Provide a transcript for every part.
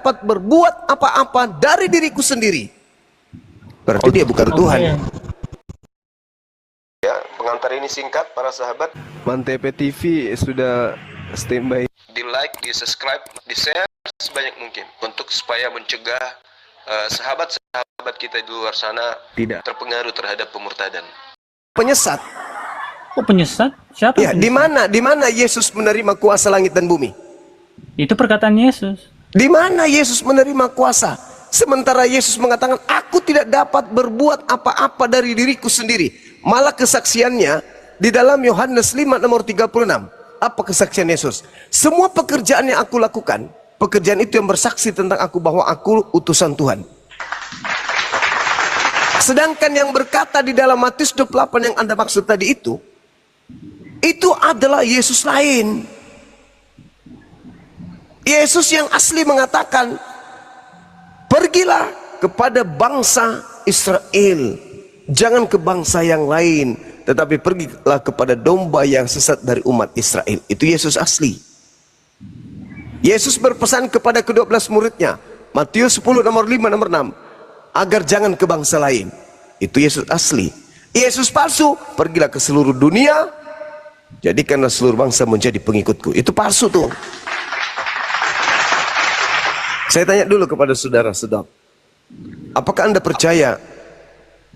dapat berbuat apa-apa dari diriku sendiri. Berarti dia bukan Tuhan. Ya, pengantar ini singkat para sahabat. Mantep TV sudah standby. Di like, di subscribe, di share sebanyak mungkin untuk supaya mencegah sahabat-sahabat kita di luar sana tidak terpengaruh terhadap pemurtadan. Penyesat. Oh, penyesat? Siapa? Ya, di mana Yesus menerima kuasa langit dan bumi? Itu perkataan Yesus. Di mana Yesus menerima kuasa? Sementara Yesus mengatakan, aku tidak dapat berbuat apa-apa dari diriku sendiri. Malah kesaksiannya di dalam Yohanes 5 nomor 36. Apa kesaksian Yesus? Semua pekerjaan yang aku lakukan, pekerjaan itu yang bersaksi tentang aku bahwa aku utusan Tuhan. Sedangkan yang berkata di dalam Matius 28 yang Anda maksud tadi itu adalah Yesus lain. Yesus yang asli mengatakan, pergilah kepada bangsa Israel, jangan ke bangsa yang lain, tetapi pergilah kepada domba yang sesat dari umat Israel. Itu Yesus asli. Yesus berpesan kepada ke-12 muridnya, Matius 10 nomor 5 nomor 6, agar jangan ke bangsa lain. Itu Yesus asli. Yesus palsu, pergilah ke seluruh dunia, jadikanlah seluruh bangsa menjadi pengikutku. Itu palsu tuh. Saya tanya dulu kepada saudara-saudara, apakah Anda percaya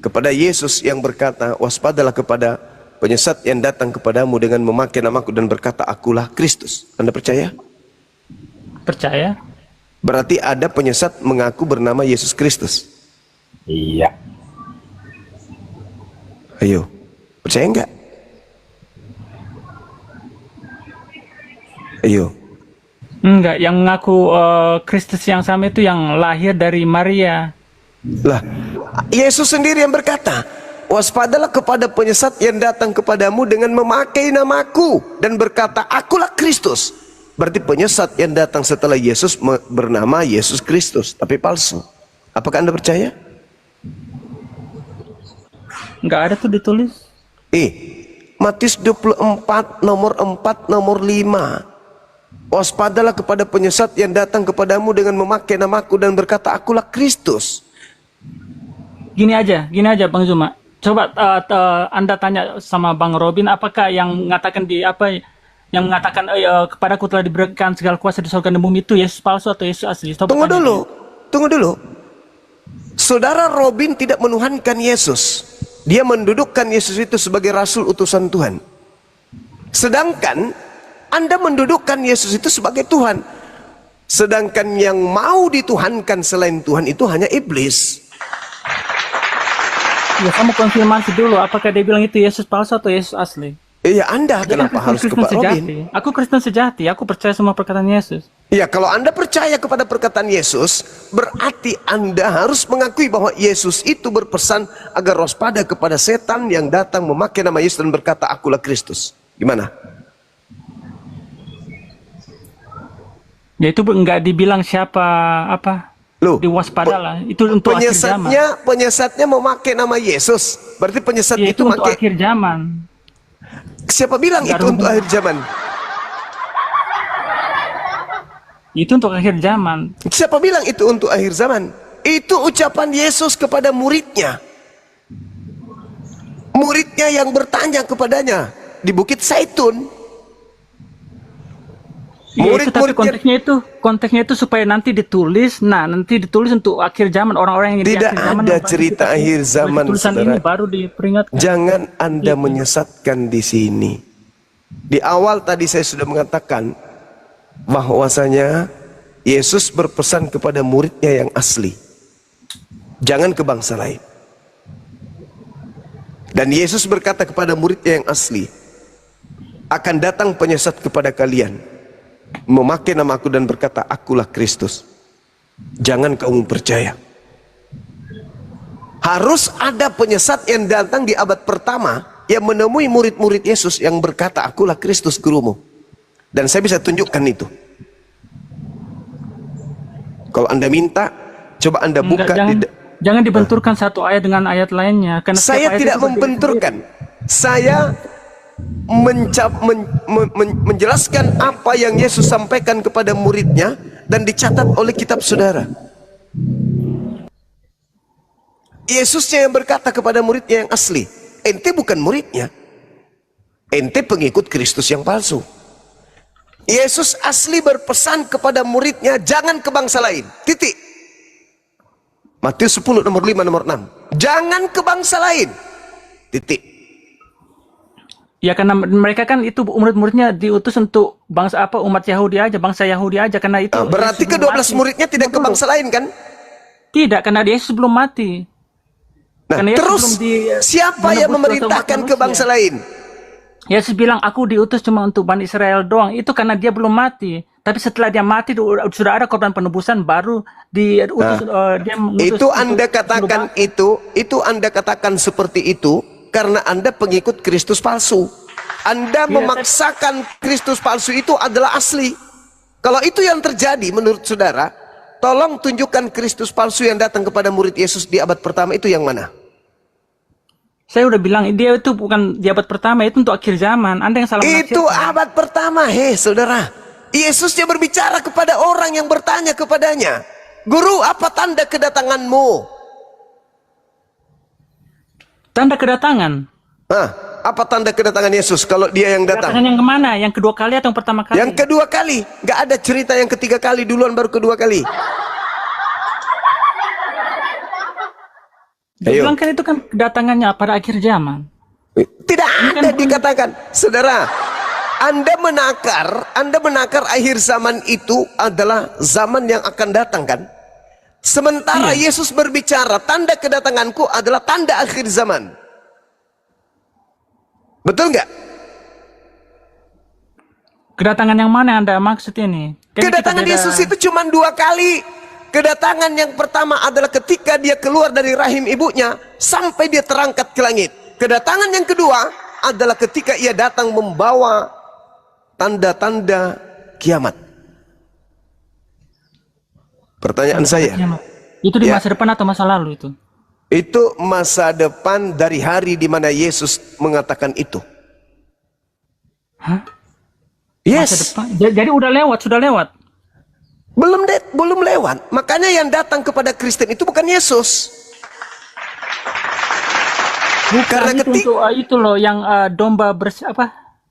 kepada Yesus yang berkata, waspadalah kepada penyesat yang datang kepadamu dengan memakai namaku dan berkata, akulah Kristus? Anda percaya? Percaya. Berarti ada penyesat mengaku bernama Yesus Kristus? Iya. Ayo, percaya enggak? Ayo. Enggak, yang mengaku Kristus yang sama itu yang lahir dari Maria. Lah, Yesus sendiri yang berkata, waspadalah kepada penyesat yang datang kepadamu dengan memakai namaku dan berkata, akulah Kristus. Berarti penyesat yang datang setelah Yesus bernama Yesus Kristus, tapi palsu. Apakah Anda percaya? Enggak ada tuh ditulis. Matius 24 nomor 4 nomor 5. Waspadalah kepada penyesat yang datang kepadamu dengan memakai namaku dan berkata, akulah Kristus. Gini aja Bang Zuma. Coba Anda tanya sama Bang Robin, apakah yang mengatakan yang mengatakan kepadaku telah diberikan segala kuasa di surga dan bumi itu Yesus palsu atau Yesus asli? Tunggu dulu. Saudara Robin tidak menuhankan Yesus. Dia mendudukkan Yesus itu sebagai rasul utusan Tuhan. Sedangkan Anda mendudukkan Yesus itu sebagai Tuhan. Sedangkan yang mau dituhankan selain Tuhan itu hanya iblis. Ya, kamu konfirmasi dulu apakah dia bilang itu Yesus palsu atau Yesus asli. Iya, Anda kenapa harus ke Pak Robin? Aku Kristen sejati, aku percaya sama perkataan Yesus. Iya, kalau Anda percaya kepada perkataan Yesus, berarti Anda harus mengakui bahwa Yesus itu berpesan agar waspada kepada setan yang datang memakai nama Yesus dan berkata, akulah Kristus. Gimana? Ya itu enggak dibilang siapa Loh, diwaspadalah. Itu untuk akhir zaman. Penyesatnya memakai nama Yesus. Berarti penyesat ya, itu untuk akhir zaman. Siapa bilang itu untuk akhir zaman? Itu untuk akhir zaman. Siapa bilang itu untuk akhir zaman? Itu ucapan Yesus kepada muridnya. Muridnya yang bertanya kepadanya di Bukit Zaitun. Ya, tapi konteksnya itu supaya nanti ditulis. Nah, nanti ditulis untuk akhir zaman, orang-orang yang di tidak akhir zaman. ada cerita akhir zaman, saudara. Ini baru diperingatkan. Jangan Anda menyesatkan di sini. Di awal tadi saya sudah mengatakan bahwasanya Yesus berpesan kepada muridnya yang asli, jangan ke bangsa lain. Dan Yesus berkata kepada muridnya yang asli, akan datang penyesat kepada kalian, memakai namaku dan berkata, akulah Kristus. Jangan kamu percaya. Harus ada penyesat yang datang di abad pertama yang menemui murid-murid Yesus yang berkata, akulah Kristus gurumu. Dan saya bisa tunjukkan itu. Kalau Anda minta, coba Anda buka. Jangan dibenturkan satu ayat dengan ayat lainnya. Karena saya tidak membenturkan. Saya menjelaskan apa yang Yesus sampaikan kepada muridnya dan dicatat oleh kitab saudara. Yesusnya yang berkata kepada muridnya yang asli, ente bukan muridnya, ente pengikut Kristus yang palsu. Yesus asli berpesan kepada muridnya, jangan ke bangsa lain, titik. Matius 10 nomor 5 nomor 6, jangan ke bangsa lain, titik. Ya karena mereka kan itu murid-muridnya diutus untuk bangsa apa, umat Yahudi aja, bangsa Yahudi aja, karena itu. Berarti ke-12 muridnya tidak ke bangsa lain kan? Tidak, karena Yesus belum mati. Nah, terus siapa yang memerintahkan ke bangsa lain? Yesus bilang, aku diutus cuma untuk Bani Israel doang. Itu karena dia belum mati. Tapi setelah dia mati, sudah ada korban penebusan, baru diutus. Dia itu Anda katakan itu Anda katakan seperti itu karena Anda pengikut Kristus palsu. Anda memaksakan Kristus palsu itu adalah asli. Kalau itu yang terjadi menurut saudara, tolong tunjukkan Kristus palsu yang datang kepada murid Yesus di abad pertama itu yang mana? Saya udah bilang, dia itu bukan di abad pertama, itu untuk akhir zaman. Anda yang salah menafsirkan. Itu abad pertama, saudara. Yesusnya berbicara kepada orang yang bertanya kepadanya, Guru, apa tanda kedatanganmu? Tanda kedatangan? Apa tanda kedatangan Yesus kalau dia yang datang? Kedatangan yang kemana? Yang kedua kali atau yang pertama kali? Yang kedua kali. Gak ada cerita yang ketiga kali, duluan baru kedua kali. Dia bilang kan itu kan kedatangannya pada akhir zaman. Tidak ada dikatakan. Saudara, Anda menakar akhir zaman itu adalah zaman yang akan datang kan? Sementara Yesus berbicara, tanda kedatanganku adalah tanda akhir zaman. Betul nggak? Kedatangan yang mana Anda maksud ini? Kedatangan Yesus itu cuma 2 kali. Kedatangan yang pertama adalah ketika dia keluar dari rahim ibunya sampai dia terangkat ke langit. Kedatangan yang kedua adalah ketika ia datang membawa tanda-tanda kiamat. Pertanyaan saya, itu di masa depan atau masa lalu itu? Itu masa depan dari hari di mana Yesus mengatakan itu. Hah? Yes. Masa depan? Jadi udah lewat, sudah lewat. Belum lewat. Makanya yang datang kepada Kristen itu bukan Yesus. Karena itu loh yang domba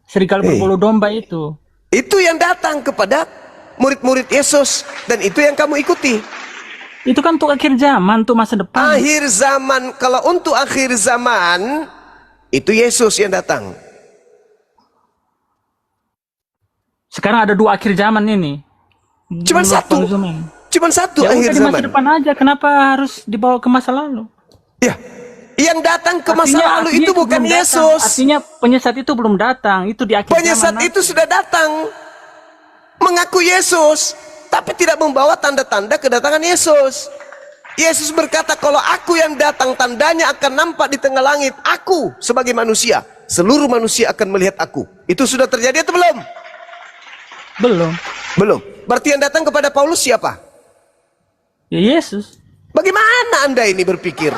serigala berbulu domba itu. Itu yang datang kepada murid-murid Yesus dan itu yang kamu ikuti. Itu kan untuk akhir zaman, untuk masa depan. Akhir zaman, kalau untuk akhir zaman itu Yesus yang datang. Sekarang ada 2 akhir zaman ini. Cuman satu ya akhir di zaman. masa depan aja, kenapa harus dibawa ke masa lalu? Ya, yang datang ke masa lalu itu bukan Yesus. Artinya penyesat itu belum datang, itu di akhir penyesat zaman. Itu sudah datang, mengaku Yesus, tapi tidak membawa tanda-tanda kedatangan Yesus. Yesus berkata, kalau aku yang datang, tandanya akan nampak di tengah langit. Aku sebagai manusia, seluruh manusia akan melihat aku. Itu sudah terjadi atau belum? Belum. Berarti yang datang kepada Paulus siapa? Ya Yesus. Bagaimana Anda ini berpikir?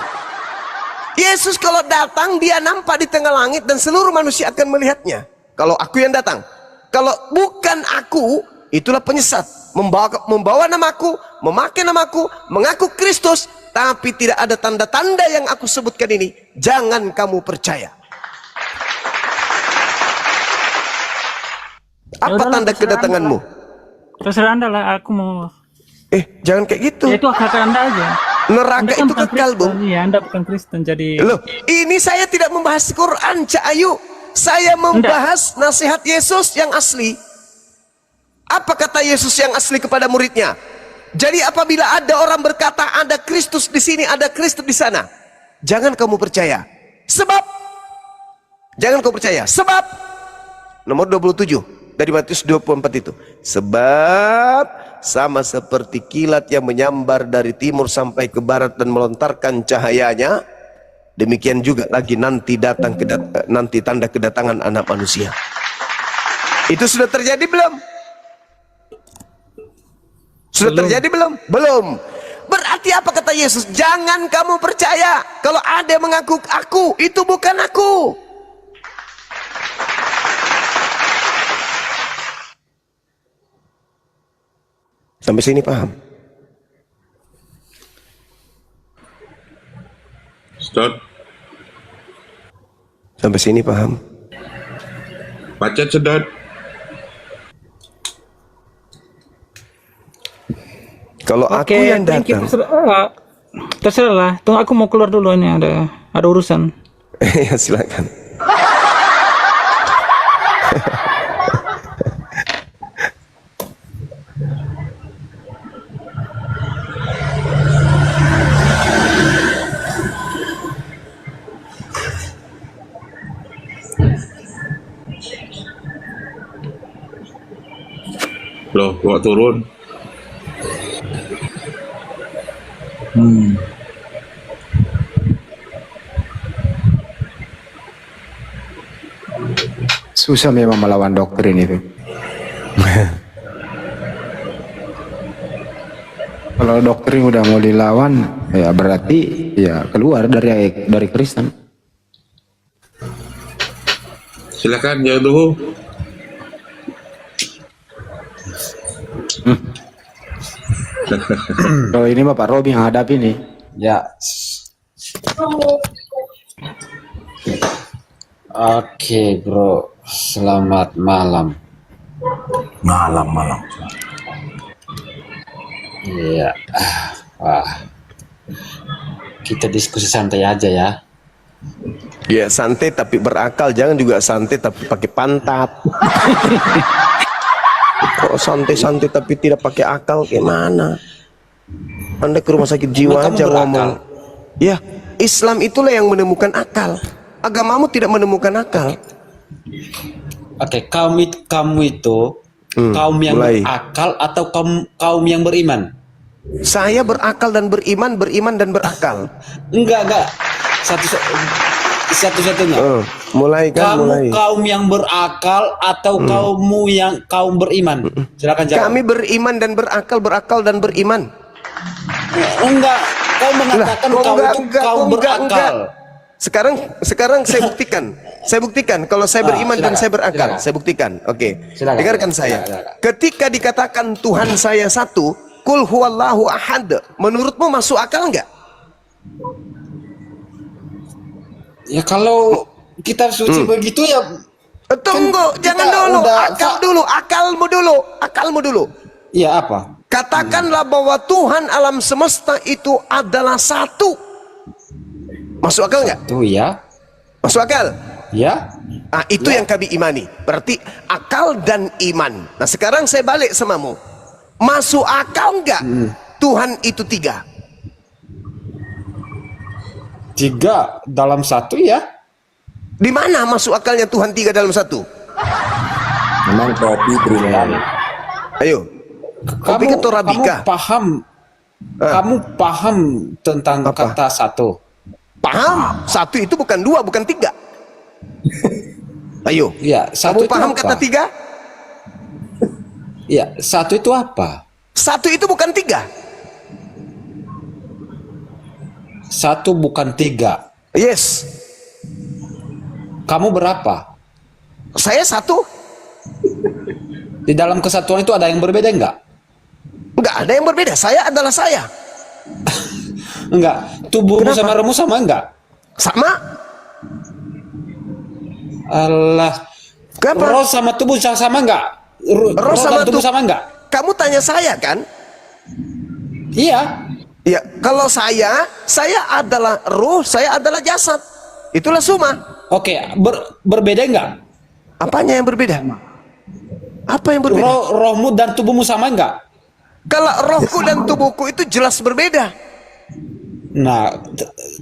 Yesus kalau datang, dia nampak di tengah langit dan seluruh manusia akan melihatnya. Kalau aku yang datang. Kalau bukan aku, itulah penyesat. Membawa namaku, memakai namaku, mengaku Kristus, tapi tidak ada tanda-tanda yang aku sebutkan ini. Jangan kamu percaya. Apa tanda kedatanganmu? Terserah Anda lah, aku mau. Jangan kayak gitu. Ya, itu hak Anda aja. Neraka itu kekal, Bung. Iya, Anda bukan Kristen, jadi. Loh, ini saya tidak membahas Quran, Cak Ayu. Saya membahas nasihat Yesus yang asli. Apa kata Yesus yang asli kepada muridnya? Jadi apabila ada orang berkata ada Kristus di sini, ada Kristus di sana, jangan kamu percaya. Jangan kamu percaya. Sebab nomor 27 dari Matius 24 itu. Sebab sama seperti kilat yang menyambar dari timur sampai ke barat dan melontarkan cahayanya, demikian juga lagi nanti nanti tanda kedatangan Anak Manusia. Itu sudah terjadi belum? Sudah terjadi belum? Belum. Berarti apa kata Yesus? Jangan kamu percaya kalau ada yang mengaku aku, itu bukan aku. Sampai sini paham? Stop. Sampai sini paham? Baca sedot. Kalau aku Oke, yang thank you. datang, Terserah lah. Tunggu, aku mau keluar dulu, ini ada urusan. ya silakan. Loh, bawa turun. Susah memang melawan doktrin itu. Kalau doktrin udah mau dilawan, ya berarti ya keluar dari Kristen. Silakan, jangan tunggu. Kalau ini Bapak Robi yang hadapi nih. Ya. Oke, bro. Selamat malam. Malam. Iya. Wah. Kita diskusi santai aja ya. Ya santai tapi berakal, jangan juga santai tapi pakai pantat. Kok santai-santai tapi tidak pakai akal, gimana? Anda ke rumah sakit jiwa Kamu aja berakal? ngomong. Ya, Islam itulah yang menemukan akal. Agamamu tidak menemukan akal. Oke, kamu itu kaum yang mulai. berakal atau kaum yang beriman? Saya berakal dan beriman, beriman dan berakal. Enggak. Satu-satunya. Mulai kan, Kamu mulai. kaum yang berakal atau kaum beriman? Silakan jawab. Kami beriman dan berakal dan beriman. Enggak. Kau mengatakan Lah, kau itu enggak, kaum enggak. berakal. Sekarang saya buktikan. Saya buktikan kalau saya beriman dan silakan, saya berakal. silakan. Saya buktikan. Oke. Silakan, Dengarkan saya. silakan. Ketika dikatakan Tuhan saya satu, Qul huwallahu ahad. Menurutmu masuk akal enggak? Ya kalau kitab suci begitu ya. Tunggu, kita jangan dulu. udah Akalmu dulu. Ya apa? Katakanlah bahwa Tuhan alam semesta itu adalah satu. Masuk akal enggak? Tuh ya. Masuk akal? Ya. Ah, itu yang kami imani. Berarti akal dan iman. Nah, sekarang saya balik samamu. Masuk akal enggak? Tuhan itu tiga. Tiga dalam satu ya. Di mana masuk akalnya Tuhan tiga dalam satu? Memang kopi beriman. Ayo. Kopi ke Torabika. Kamu paham tentang Apa? kata satu. Paham? Satu itu bukan dua, bukan tiga. Ayo. Ya, Kamu satu itu paham apa? kata tiga? Ya, satu itu apa? Satu itu bukan tiga. Satu bukan tiga. Yes. Kamu berapa? Saya satu. Di dalam kesatuan itu ada yang berbeda enggak? Enggak ada yang berbeda. Saya adalah saya. Enggak. Tubuhmu Kenapa? sama rohmu sama enggak? Sama. Allah. Kenapa? Roh sama tubuh sama enggak? Roh sama dan tubuh tu- sama enggak? Kamu tanya saya kan? Iya. Ya, kalau saya adalah ruh, saya adalah jasad. Itulah suma. Oke, berbeda enggak? Apanya yang berbeda? Apa yang berbeda? Rohmu dan tubuhmu sama enggak? Kalau rohku dan tubuhku itu jelas berbeda. Nah,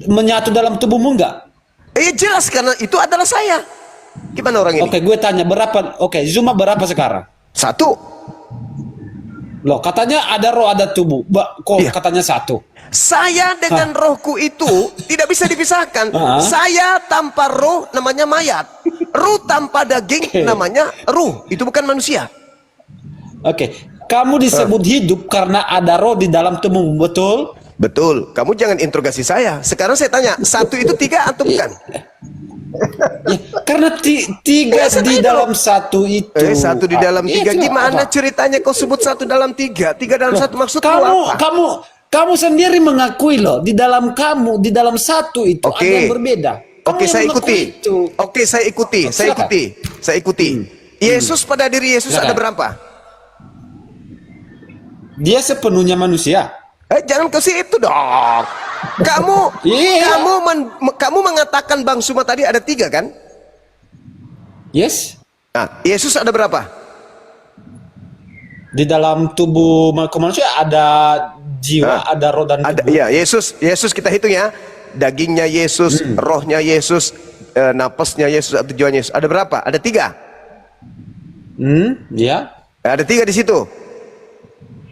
menyatu dalam tubuhmu enggak? Jelas karena itu adalah saya. Gimana orang ini? Oke, gue tanya berapa? Oke, Zuma berapa sekarang? Satu. Loh, katanya ada roh, ada tubuh. Kok Iya. katanya satu? Saya dengan rohku itu tidak bisa dipisahkan. Hah? Saya tanpa roh namanya mayat. Ruh tanpa daging namanya ruh. Itu bukan manusia. Oke, kamu disebut hidup karena ada roh di dalam tubuhmu, betul? Betul. Kamu jangan interogasi saya. Sekarang saya tanya, satu itu tiga atau bukan? Ya, karena tiga di dalam satu itu. Satu di dalam tiga. Itu Gimana apa? ceritanya kau sebut satu dalam tiga? Tiga dalam satu maksud Kamu sendiri mengakui loh, di dalam kamu, di dalam satu itu ada yang berbeda. Oke, Kamu saya yang mengakui ikuti. itu. Oke, saya ikuti. Saya Silakan. ikuti. Saya ikuti. Yesus, pada diri Yesus Silakan. ada berapa? Dia sepenuhnya manusia. Jangan ke situ dong. Kamu, Iya. kamu mengatakan Bang Suma tadi ada tiga kan? Yes. Nah, Yesus ada berapa? Di dalam tubuh manusia ada jiwa, ada roh dan Ada, tubuh. ya Yesus kita hitung ya. Dagingnya Yesus, rohnya Yesus, napasnya Yesus, atau tujuannya Yesus. Ada berapa? Ada tiga. Ya. Ada tiga di situ.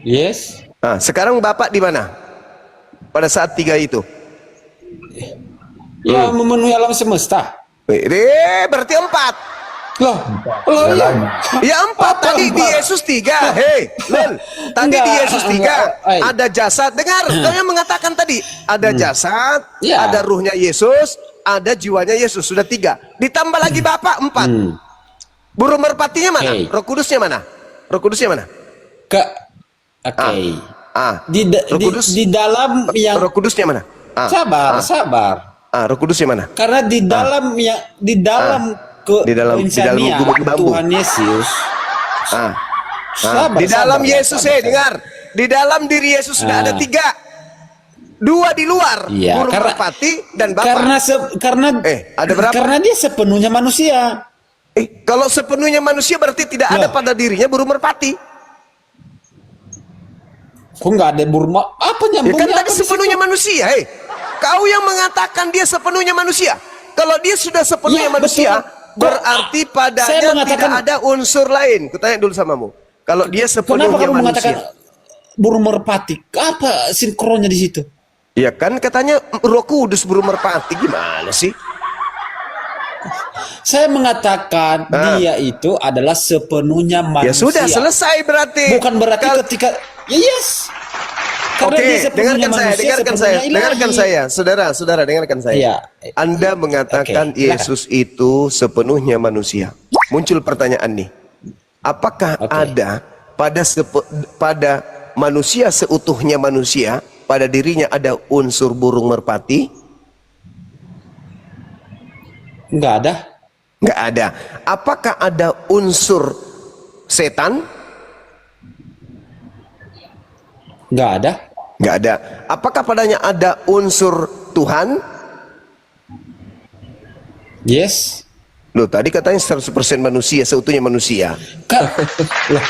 Yes. Nah, sekarang Bapak di mana? Pada saat tiga itu. Ya, memenuhi alam semesta. Berarti empat. Loh, iya. Ya empat. Tadi di Yesus tiga. Hei, Lel. Tadi di Yesus tiga. Ada jasad. Dengar, kau yang mengatakan tadi. Ada jasad, Ya. ada ruhnya Yesus, ada jiwanya Yesus. Sudah tiga. Ditambah lagi Bapak empat. Burung merpatinya mana? Hey. Roh Kudusnya mana? Roh Kudusnya mana? Oke. Roh Kudus. Di dalam yang Roh Kudusnya mana? sabar. Roh Kudusnya mana? Karena di dalam yang di dalam Di dalam insania, gubuk bambu. Tuhan Yesus. Sabar, Di dalam sabar, Yesus, sabar. dengar. Di dalam diri Yesus sudah ada tiga. Dua di luar, Iya, burung merpati dan Bapak. Karena ada berapa? Karena dia sepenuhnya manusia. Kalau sepenuhnya manusia berarti tidak ada pada dirinya burung merpati. Kok nggak ada burung? Apa Ya nyambungnya? kan tadi apa di sepenuhnya situ? manusia. Kau yang mengatakan dia sepenuhnya manusia. Kalau dia sudah sepenuhnya Ya, manusia, betul. berarti Saya padanya mengatakan- tidak ada unsur lain. Kutanya dulu samamu. Kalau dia Kenapa sepenuhnya kamu mengatakan manusia. burung merpati? Apa sinkronnya di situ? Ya kan katanya Roh Kudus burung merpati. Gimana sih? Saya mengatakan dia itu adalah sepenuhnya manusia. Ya sudah selesai berarti. Bukan berarti Kal- ketika yes. Karena Oke, dia sepenuhnya manusia, sepenuhnya ilahi. dengarkan saya, saudara, dengarkan saya. Iya. Anda mengatakan Oke, silakan. Yesus itu sepenuhnya manusia. Muncul pertanyaan nih, apakah ada pada manusia seutuhnya manusia, pada dirinya ada unsur burung merpati? Enggak ada. Nggak ada. Apakah ada unsur setan? Enggak ada. Nggak ada. Apakah padanya ada unsur Tuhan? Yes. Loh, tadi katanya 100% manusia, seutuhnya manusia.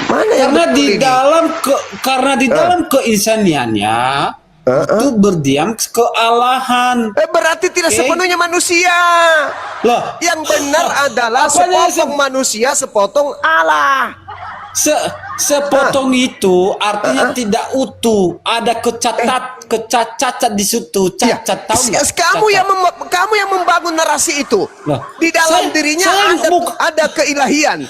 Mana yang Karena betul di ini? karena di dalam keinsaniannya itu berdiam kealahan. Berarti tidak Oke. sepenuhnya manusia. Loh, Yang benar adalah Apanya sepotong manusia, sepotong Allah. sepotong itu artinya tidak utuh. Ada cacat di situ. Ya, Cacat tahu nggak? kamu yang membangun narasi itu. Loh, Di dalam saya- dirinya saya ada keilahian.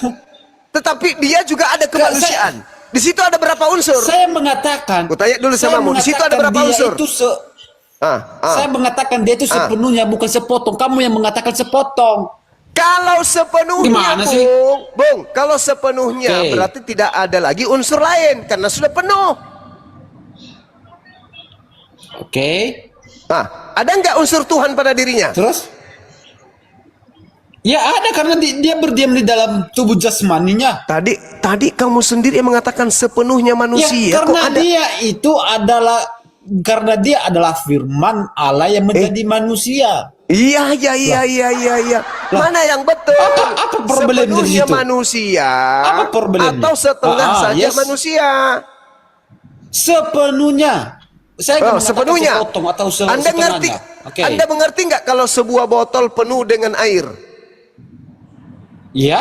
Tetapi dia juga ada kemanusiaan. Di situ ada berapa unsur? Saya mengatakan. Ku tanya dulu saya samamu, di situ ada mengatakan berapa dia unsur? itu Saya Saya mengatakan dia itu sepenuhnya, bukan sepotong. Kamu yang mengatakan sepotong. kalau sepenuhnya, Gimana sih? Bung, kalau sepenuhnya Oke. berarti tidak ada lagi unsur lain karena sudah penuh. Oke. Ada nggak unsur Tuhan pada dirinya? Terus? Ya ada karena dia berdiam di dalam tubuh jasmaninya. Tadi kamu sendiri yang mengatakan sepenuhnya manusia. Ya, karena Kok ada? dia adalah firman Allah yang menjadi manusia. Iya. Mana yang betul? Apa problem dari Sepenuhnya situ? manusia Apa problemnya? atau setengah saja yes. manusia? Sepenuhnya. Saya nggak mengatakan Sepenuhnya. sepotong atau Anda setengahnya. ngerti? Oke. Anda mengerti nggak kalau sebuah botol penuh dengan air? Ya.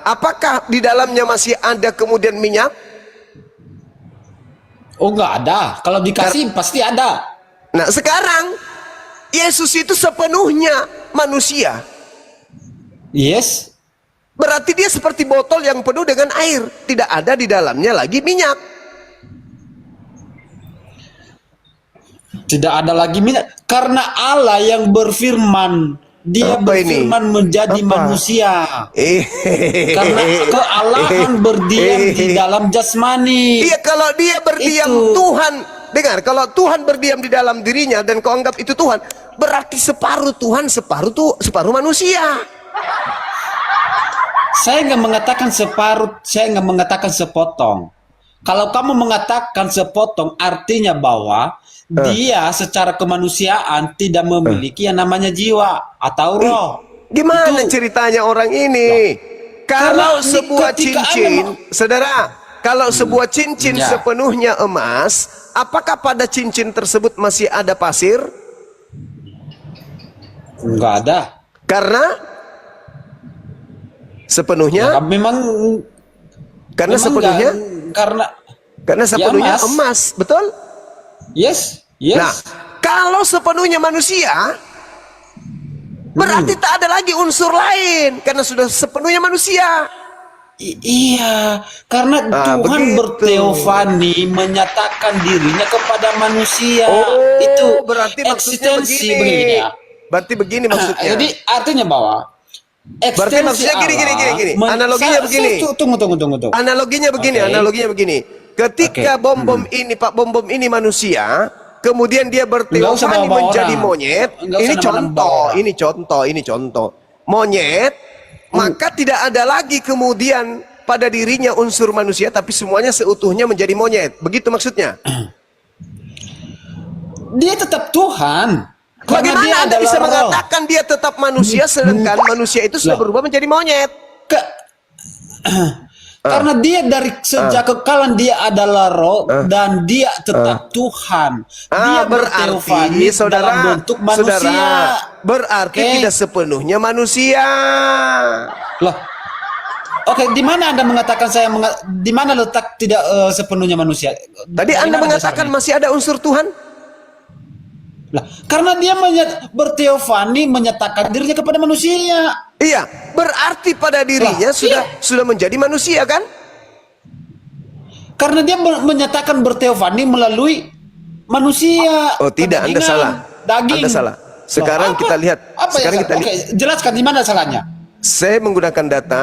Apakah di dalamnya masih ada kemudian minyak? Oh nggak ada. Kalau dikasih pasti ada. Nah sekarang Yesus itu sepenuhnya manusia. Yes. Berarti dia seperti botol yang penuh dengan air. Tidak ada di dalamnya lagi minyak. Tidak ada lagi minyak. Karena Allah yang berfirman dia Apa ini? berfirman menjadi Apa? manusia. Karena kealahan berdiam di dalam jasmani. Iya, kalau dia berdiam Itu. Tuhan, dengar, kalau Tuhan berdiam di dalam dirinya dan kau anggap itu Tuhan, berarti separuh Tuhan, separuh manusia. Saya nggak mengatakan separuh, saya nggak mengatakan sepotong. Kalau kamu mengatakan sepotong, artinya bahwa dia secara kemanusiaan tidak memiliki yang namanya jiwa atau roh. Gimana Itu. ceritanya orang ini? Kalau Karena sebuah ketika cincin, Anda saudara, kalau sebuah cincin Ya. sepenuhnya emas, apakah pada cincin tersebut masih ada pasir? Nggak ada. Karena sepenuhnya, Ya, memang sepenuhnya, nggak- karena sepenuhnya emas. emas, betul? yes. Nah, kalau sepenuhnya manusia, berarti tak ada lagi unsur lain karena sudah sepenuhnya manusia. Iya, karena Tuhan begitu. berteofani menyatakan dirinya kepada manusia. Itu berarti maksudnya eksistensi begini. begini ya. Berarti begini maksudnya. Jadi artinya bahwa Berarti maksudnya gini. Analoginya begini. Tunggu. Analoginya begini. Ketika bom-bom ini, Pak bom-bom ini manusia, kemudian dia Nggak usah berteofani bawa-bawa menjadi orang. monyet. Nggak usah Ini nambah-nambah contoh, ini contoh. Monyet, maka tidak ada lagi kemudian pada dirinya unsur manusia, tapi semuanya seutuhnya menjadi monyet. Begitu maksudnya. Dia tetap Tuhan. Karena Bagaimana dia Anda bisa adalah roh. mengatakan dia tetap manusia sedangkan manusia itu sudah Loh. berubah menjadi monyet? Karena dia dari sejak kekalan dia adalah roh dan dia tetap Tuhan. Dia berteofani saudara, dalam bentuk manusia. saudara, berarti Oke. tidak sepenuhnya manusia. Loh. Oke, di mana Anda mengatakan di mana letak tidak sepenuhnya manusia? Tadi Dari Anda mana mengatakan dasarnya? masih ada unsur Tuhan? Lah, karena dia berteofani menyatakan dirinya kepada manusia. Iya, berarti pada dirinya Lah, sudah menjadi manusia kan? Karena dia menyatakan berteofani melalui manusia. Oh tidak, Anda Pendingan, salah. Daging. Anda salah. Sekarang Loh, apa? kita lihat. Apa Sekarang ya? kita lihat. Oke, jelaskan di mana salahnya. Saya menggunakan data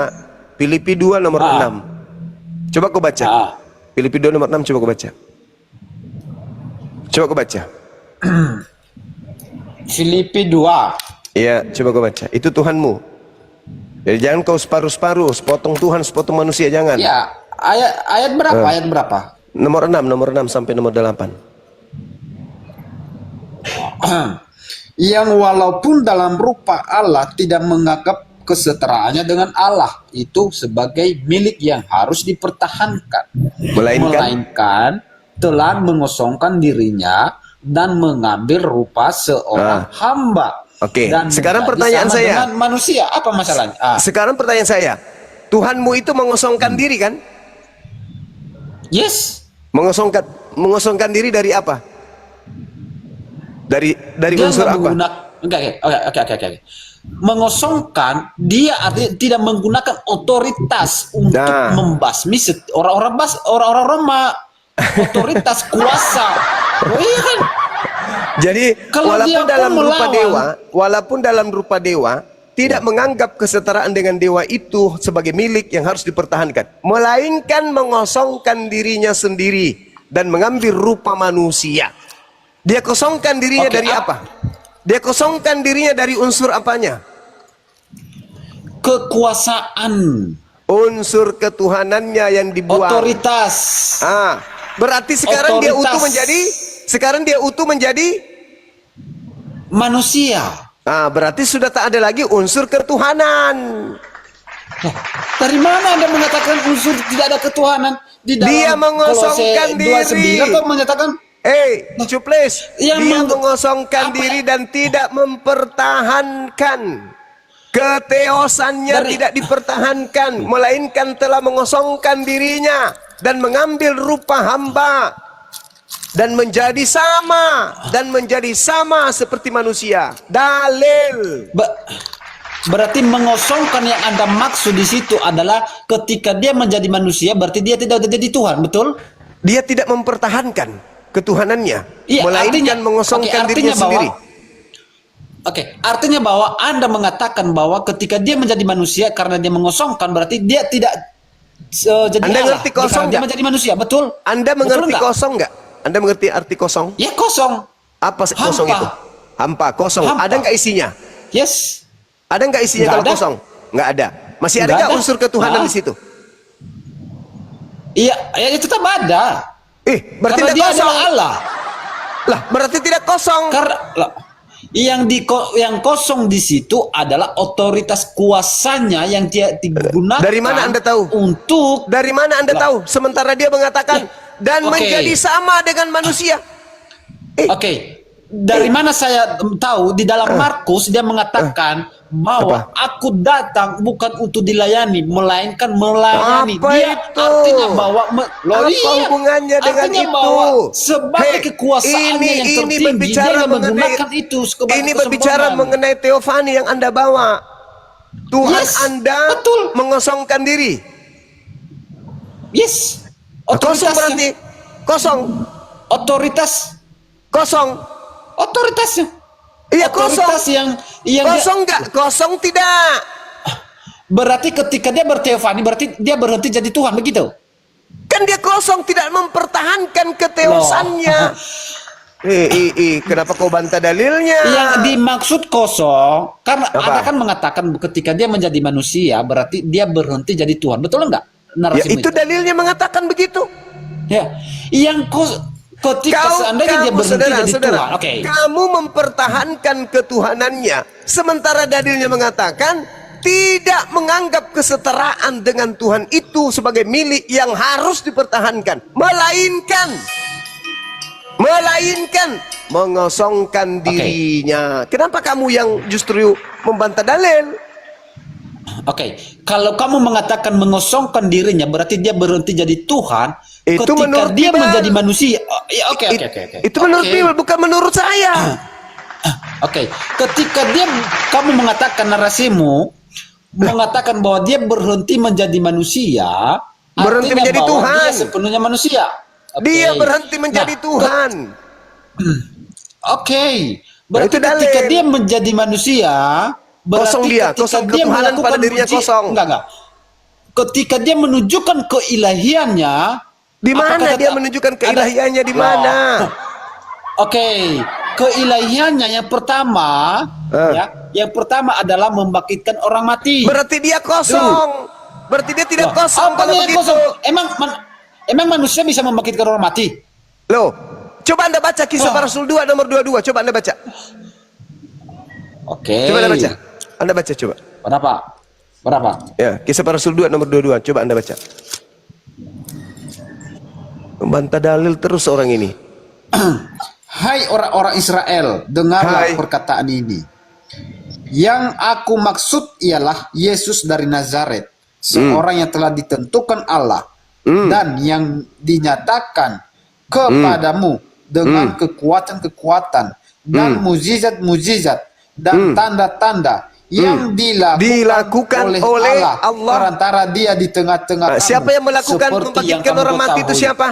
Filipi 2 nomor 6. Coba kau baca. Filipi 2 nomor 6 coba kau baca. Coba kau baca. Filipi 2. Iya, coba kau baca. Itu Tuhanmu. Jadi jangan kau separuh-separuh, sepotong Tuhan, sepotong manusia, jangan. Ya, ayat berapa? Ayat berapa? Nomor 6 sampai nomor 8. Yang walaupun dalam rupa Allah tidak menganggap kesetaraannya dengan Allah itu sebagai milik yang harus dipertahankan, melainkan telah mengosongkan dirinya dan mengambil rupa seorang hamba. Oke, Dan sekarang menjadi pertanyaan sama saya. dengan manusia, apa masalahnya? Sekarang pertanyaan saya. Tuhanmu itu mengosongkan diri kan? Yes. Mengosongkan diri dari apa? Dari Dia unsur apa? Oke. Mengosongkan, dia artinya tidak menggunakan otoritas untuk membasmi orang-orang Roma. Otoritas kuasa. Oh, iya kan? Jadi Kalau dia walaupun dalam rupa dewa tidak menganggap kesetaraan dengan dewa itu sebagai milik yang harus dipertahankan, melainkan mengosongkan dirinya sendiri dan mengambil rupa manusia. Dia kosongkan dirinya dari apa? Dia kosongkan dirinya dari unsur apanya? Kekuasaan. Unsur ketuhanannya yang dibuang. Otoritas. Berarti sekarang dia utuh menjadi manusia. Berarti sudah tak ada lagi unsur ketuhanan. Dari mana Anda mengatakan unsur tidak ada ketuhanan? Di dalam Dia mengosongkan Kolose diri. 2:9 kok menyatakan Cuples, Yang dia mengosongkan diri dan tidak mempertahankan. Keteosannya tidak dipertahankan, melainkan telah mengosongkan dirinya dan mengambil rupa hamba dan menjadi sama seperti manusia. Dalil. Berarti mengosongkan yang Anda maksud di situ adalah ketika dia menjadi manusia berarti dia tidak jadi Tuhan, betul? Dia tidak mempertahankan ketuhanannya, Iya, melainkan mengosongkan dirinya sendiri. Oke, artinya bahwa Anda mengatakan bahwa ketika dia menjadi manusia karena dia mengosongkan, berarti dia tidak jadi Anda Allah. ngerti kosong Karena dia nggak? menjadi manusia, betul? Anda Betul mengerti nggak? kosong nggak? Anda mengerti arti kosong? Ya kosong. Apa kosong Hampa. itu? Hampa, kosong. Hampa. Ada nggak isinya? Yes. Ada nggak isinya Nggak kalau ada. kosong? Nggak ada. Masih ada Nggak nggak ada. unsur ketuhanan Ah. di situ? Iya, ya tetap ada. Berarti Karena tidak dia kosong. adalah Allah. Lah, berarti tidak kosong. Karena lah, yang kosong di situ adalah otoritas kuasanya yang dia digunakan. Dari mana Anda tahu? Untuk Dari mana Anda Lah. tahu? Sementara dia mengatakan dan Oke. menjadi sama dengan manusia. Oke. Dari mana saya tahu di dalam Markus dia mengatakan bahwa aku datang bukan untuk dilayani melainkan melayani. Apa Dia itu? artinya bahwa Apa hubungannya dengan artinya itu? bahwa sebagai Hei, kekuasaannya yang tertinggi berbicara dia mengenai menggunakan itu sebagai ini berbicara kesempurnaan. mengenai teofani yang Anda bawa. Tuhan Yes, Anda betul. mengosongkan diri. Yes. Kosong berarti kosong. Kosong. Otoritasnya. Iya Otoritas kosong. yang Kosong nggak? Kosong tidak. berarti ketika dia berteofani berarti dia berhenti jadi Tuhan, begitu? Kan dia kosong, tidak mempertahankan keteosannya. Kenapa kau bantah dalilnya? Yang dimaksud kosong karena Apa? Anda kan mengatakan ketika dia menjadi manusia berarti dia berhenti jadi Tuhan, betul enggak? Ya Narasimu itu dalilnya mengatakan begitu. Ya, yang ketika seandainya dia berhenti jadi Tuhan, oke. Kamu mempertahankan ketuhanannya, sementara dalilnya mengatakan tidak menganggap kesetaraan dengan Tuhan itu sebagai milik yang harus dipertahankan, melainkan mengosongkan dirinya. Kenapa kamu yang justru membantah dalil? Oke, kalau kamu mengatakan mengosongkan dirinya berarti dia berhenti jadi Tuhan. Itu ketika menurut dia Bible. menjadi manusia. Oke. Itu menurut Oke. Bible, bukan menurut saya. Oke, ketika kamu mengatakan narasimu mengatakan bahwa dia berhenti menjadi manusia, Berhenti artinya menjadi bahwa Tuhan. Dia sepenuhnya manusia. Oke. Dia berhenti menjadi Nah, Tuhan. Oke. Berarti itu dalil. ketika dia menjadi manusia, berarti Kosong dia, ketika kosong dia ketuhanan melakukan pada dirinya kosong. Enggak. Ketika dia menunjukkan keilahiannya, Di mana apakah dia menunjukkan keilahiannya di mana? Oke, keilahiannya yang pertama, yang pertama adalah membangkitkan orang mati. Berarti dia kosong. Berarti dia tidak kosong kalau Apanya yang begitu. kosong? Emang manusia bisa membangkitkan orang mati? Loh, coba Anda baca Kisah Para Rasul 2 nomor 22. Coba Anda baca. Oke. Coba Anda baca. Anda baca coba. Berapa? Ya, Kisah Para Rasul 2 nomor 22. Coba Anda baca. Membantah dalil terus orang ini. Hai orang-orang Israel, dengarlah Hai. perkataan ini. Yang aku maksud ialah Yesus dari Nazaret, seorang yang telah ditentukan Allah dan yang dinyatakan kepadamu dengan kekuatan-kekuatan dan mukjizat-mukjizat dan tanda-tanda yang dilakukan oleh Allah perantara dia di tengah-tengah kamu. Siapa yang melakukan Seperti yang membangkitkan kamu orang mati itu ketahui. siapa?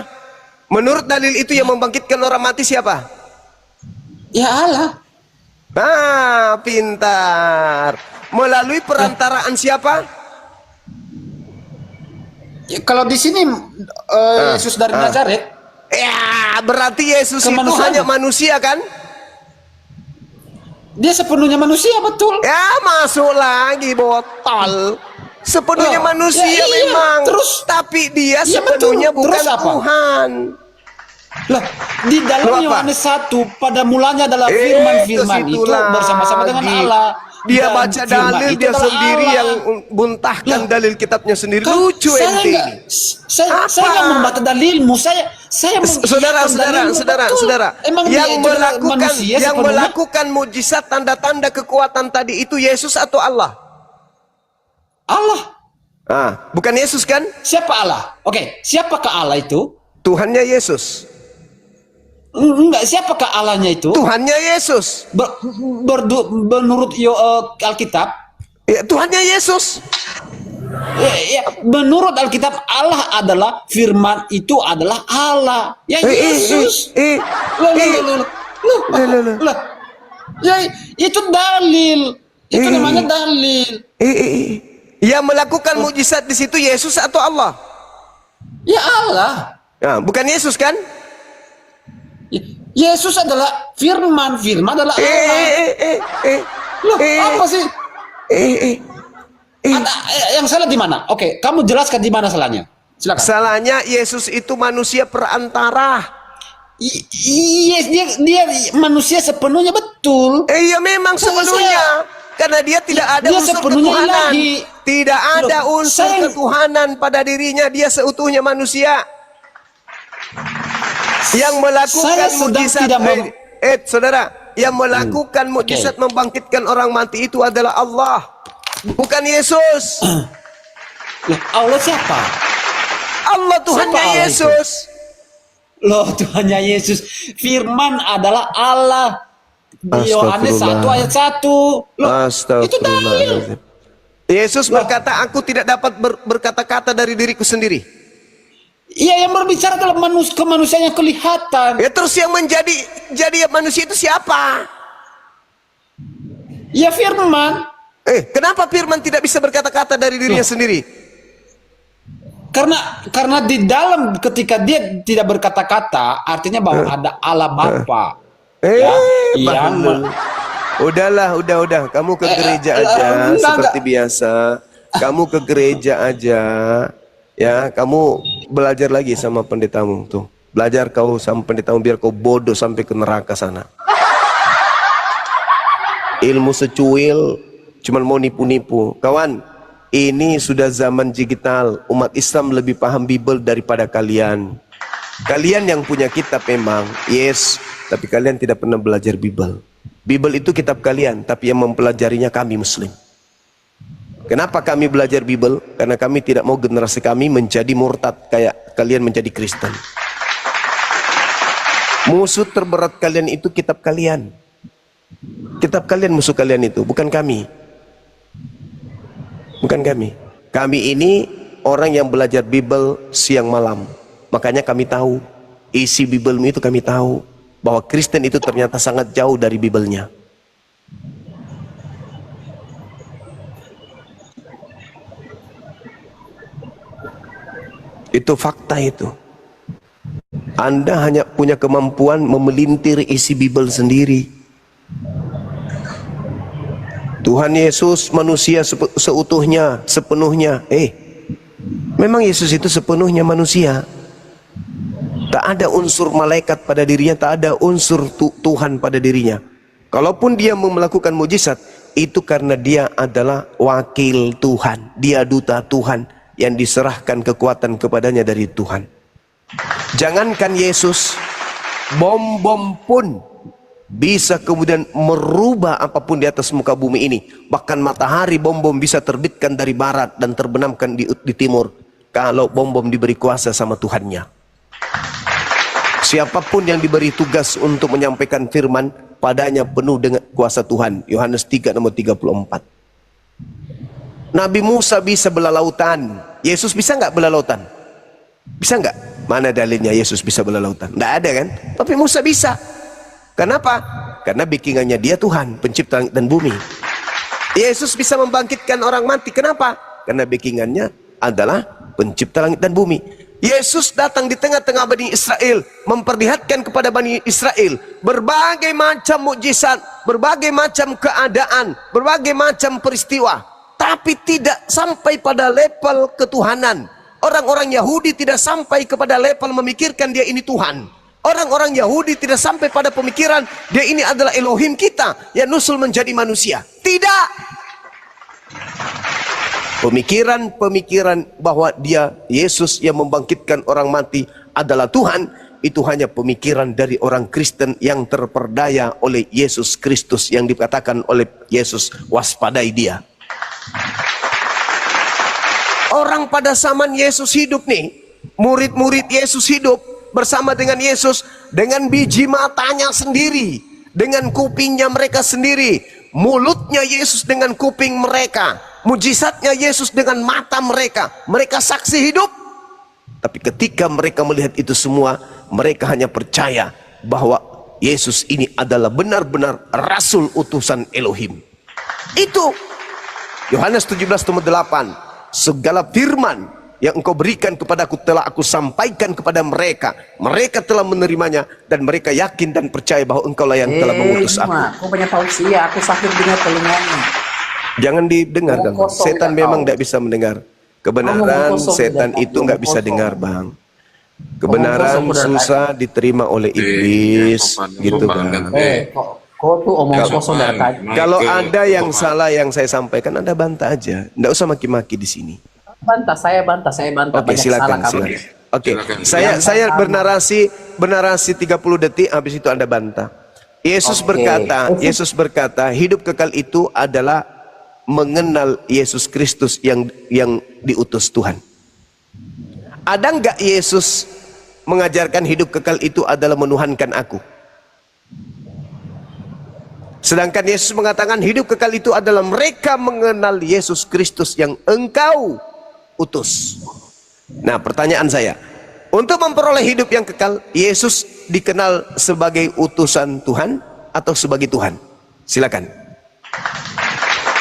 Menurut dalil itu yang membangkitkan orang mati siapa? Ya Allah. Pintar. Melalui perantaraan siapa? Ya, kalau di sini Yesus dari Nazaret, Ya, berarti Yesus itu Kemanusiaan. hanya manusia kan? dia sepenuhnya manusia, betul. Ya, masuk lagi botol. Sepenuhnya Oh, manusia ya iya. memang. Terus- tapi dia Iya, sepenunya betul. bukan Terus apa? Tuhan. Lah, di dalam Lu apa? Yohanes 1 pada mulanya adalah ke firman-firman itu situ bersama-sama dengan lagi. Allah. Dia Dan baca firman dalil itu dia adalah sendiri Allah. yang buntahkan Lah. dalil kitabnya sendiri. Kan Lucu saya ente nggak- ini. Saya Apa? nggak membaca dalilmu. Saya Saudara, Emang yang dia adalah melakukan manusia yang sepenuhnya? melakukan mujizat tanda-tanda kekuatan tadi itu Yesus atau Allah? Allah. Bukan Yesus kan? Siapa Allah? Oke, siapakah Allah itu? Tuhannya Yesus. Enggak, siapakah Allahnya itu? Tuhannya Yesus. Menurut Alkitab, Ya, Tuhannya Yesus. menurut Alkitab Allah adalah firman itu adalah Allah. Ya Yesus. Lah. Ya, itu dalil. Itu namanya dalil. Yang melakukan mukjizat di situ Yesus atau Allah? Ya Allah. Nah, bukan Yesus kan? Yesus adalah firman, firman adalah Allah. Loh, apa sih? Yang salah di mana? Oke, kamu jelaskan di mana salahnya. Silakan. Salahnya Yesus itu manusia perantara. Iya, dia manusia sepenuhnya, betul. Iya memang sepenuhnya. Karena dia tidak ada Dia unsur sepenuhnya ketuhanan. ilahi. Tidak ada Loh, unsur ketuhanan pada dirinya. Dia seutuhnya manusia. Yang melakukan Saya sedang mukjizat, tidak saudara, yang melakukan mukjizat membangkitkan orang mati itu adalah Allah, bukan Yesus. Loh, Allah siapa? Allah Tuhannya Allah Yesus. Loh, Tuhannya Yesus. Firman adalah Allah. Di Yohanes 1 ayat 1. Loh, itu dalil. Yesus berkata, aku tidak dapat berkata-kata dari diriku sendiri. Iya, yang berbicara adalah kemanusiaan yang kelihatan. Ya terus yang jadi manusia itu siapa? Ya firman. Kenapa firman tidak bisa berkata-kata dari dirinya sendiri? Karena di dalam ketika dia tidak berkata-kata, artinya bahwa ada Allah Bapa. Udahlah, udah. Kamu ke gereja aja seperti biasa. Kamu ke gereja aja. Ya, kamu belajar lagi sama pendetamu tuh. Belajar kau sama pendetamu biar kau bodoh sampai ke neraka sana. Ilmu secuil, cuman mau nipu-nipu. Kawan, ini sudah zaman digital. Umat Islam lebih paham Bible daripada kalian. Kalian yang punya kitab memang, yes, tapi kalian tidak pernah belajar Bible. Bible itu kitab kalian, tapi yang mempelajarinya kami Muslim. Kenapa kami belajar Bible? Karena kami tidak mau generasi kami menjadi murtad kayak kalian menjadi Kristen. Musuh terberat kalian itu kitab kalian. Kitab kalian musuh kalian itu, bukan kami. Bukan kami. Kami ini orang yang belajar Bible siang malam. Makanya kami tahu isi Bible itu, kami tahu bahwa Kristen itu ternyata sangat jauh dari Bible-nya. Itu fakta itu. Anda hanya punya kemampuan memelintir isi Bible sendiri. Tuhan Yesus manusia seutuhnya, sepenuhnya. Memang Yesus itu sepenuhnya manusia. Tak ada unsur malaikat pada dirinya, tak ada unsur Tuhan pada dirinya. Kalaupun dia melakukan mujizat, itu karena dia adalah wakil Tuhan. Dia duta Tuhan yang diserahkan kekuatan kepadanya dari Tuhan. Jangankan Yesus, bom-bom pun bisa kemudian merubah apapun di atas muka bumi ini. Bahkan matahari bom-bom bisa terbitkan dari barat dan terbenamkan di timur, kalau bom-bom diberi kuasa sama Tuhannya. Siapapun yang diberi tugas untuk menyampaikan firman, padanya penuh dengan kuasa Tuhan. Yohanes 3 nomor 34. Nabi Musa bisa belah lautan. Yesus bisa nggak belah lautan? Bisa nggak? Mana dalilnya Yesus bisa belah lautan? Nggak ada kan? Tapi Musa bisa. Kenapa? Karena bikingannya dia Tuhan, pencipta langit dan bumi. Yesus bisa membangkitkan orang mati. Kenapa? Karena bikingannya adalah pencipta langit dan bumi. Yesus datang di tengah-tengah Bani Israel, memperlihatkan kepada Bani Israel berbagai macam mukjizat, berbagai macam keadaan, berbagai macam peristiwa. Tapi tidak sampai pada level ketuhanan. Orang-orang Yahudi tidak sampai kepada level memikirkan dia ini Tuhan. Orang-orang Yahudi tidak sampai pada pemikiran dia ini adalah Elohim kita yang nusul menjadi manusia. Tidak. Pemikiran bahwa dia Yesus yang membangkitkan orang mati adalah Tuhan, itu hanya pemikiran dari orang Kristen yang terperdaya oleh Yesus Kristus, yang dikatakan oleh Yesus, waspadai dia. Orang pada zaman Yesus hidup nih, murid-murid Yesus hidup bersama dengan Yesus, dengan biji matanya sendiri, dengan kupingnya mereka sendiri, mulutnya Yesus dengan kuping mereka, mujizatnya Yesus dengan mata mereka. Mereka saksi hidup. Tapi ketika mereka melihat itu semua, mereka hanya percaya bahwa Yesus ini adalah benar-benar rasul utusan Elohim. Itu Yohanes 17:8. Segala firman yang engkau berikan kepadaku telah aku sampaikan kepada mereka. Mereka telah menerimanya dan mereka yakin dan percaya bahwa engkau lah yang telah mengutus aku. Kau banyak tahu sih ya, aku sakit dengar telinganya. Jangan didengar, Ngomong Bang. kosong, Setan nggak memang tahu. tidak bisa mendengar. Ngomong Kebenaran kosong, setan udah, itu nggak ngomong bisa kosong. dengar, Bang. Kebenaran kosong, udah, susah diterima oleh iblis, sopan, gitu sopan, kan. kan. Kau tuh omong Kalau- kosong dari tadi. Kalau Michael, ada yang sopan. salah yang saya sampaikan, Anda bantah aja. Nggak usah maki-maki di sini. Bantah, saya bantah. Oke, Banyak silakan, salah kamu. silakan. Oke, Silakan. saya bernarasi 30 detik, habis itu Anda bantah. Oke. Yesus berkata, hidup kekal itu adalah mengenal Yesus Kristus yang diutus Tuhan. Ada nggak Yesus mengajarkan hidup kekal itu adalah menuhankan aku? Sedangkan Yesus mengatakan hidup kekal itu adalah mereka mengenal Yesus Kristus yang engkau utus. Nah, pertanyaan saya, untuk memperoleh hidup yang kekal, Yesus dikenal sebagai utusan Tuhan atau sebagai Tuhan? Silakan.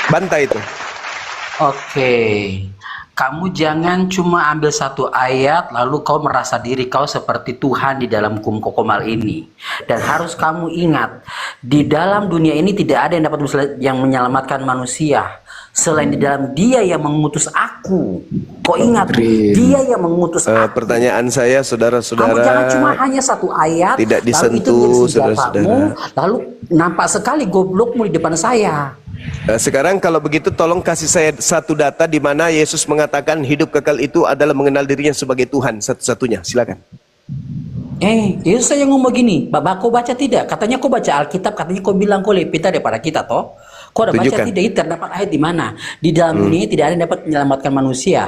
Bantah itu. Oke. Kamu jangan cuma ambil satu ayat lalu kau merasa diri kau seperti Tuhan di dalam hukum kokomal ini. Dan harus kamu ingat, di dalam dunia ini tidak ada yang dapat yang menyelamatkan manusia selain di dalam Dia yang mengutus aku. Kau ingat, Dia yang mengutus aku. Pertanyaan saya, Kamu saudara-saudara, jangan cuma hanya satu ayat tidak lalu itu disentuh, menjadi saudara-saudara. senjatamu, lalu nampak sekali goblokmu di depan saya. Sekarang kalau begitu tolong kasih saya satu data di mana Yesus mengatakan hidup kekal itu adalah mengenal dirinya sebagai Tuhan satu-satunya. Silakan. Yesus saya ngomong begini, Bapak kau baca tidak? Katanya kau baca Alkitab, katanya kau bilang kau lebih pintar daripada kita toh. Kau ada baca Tunjukkan. tidak? Itu terdapat ayat di mana? Di dalam dunia ini tidak ada yang dapat menyelamatkan manusia.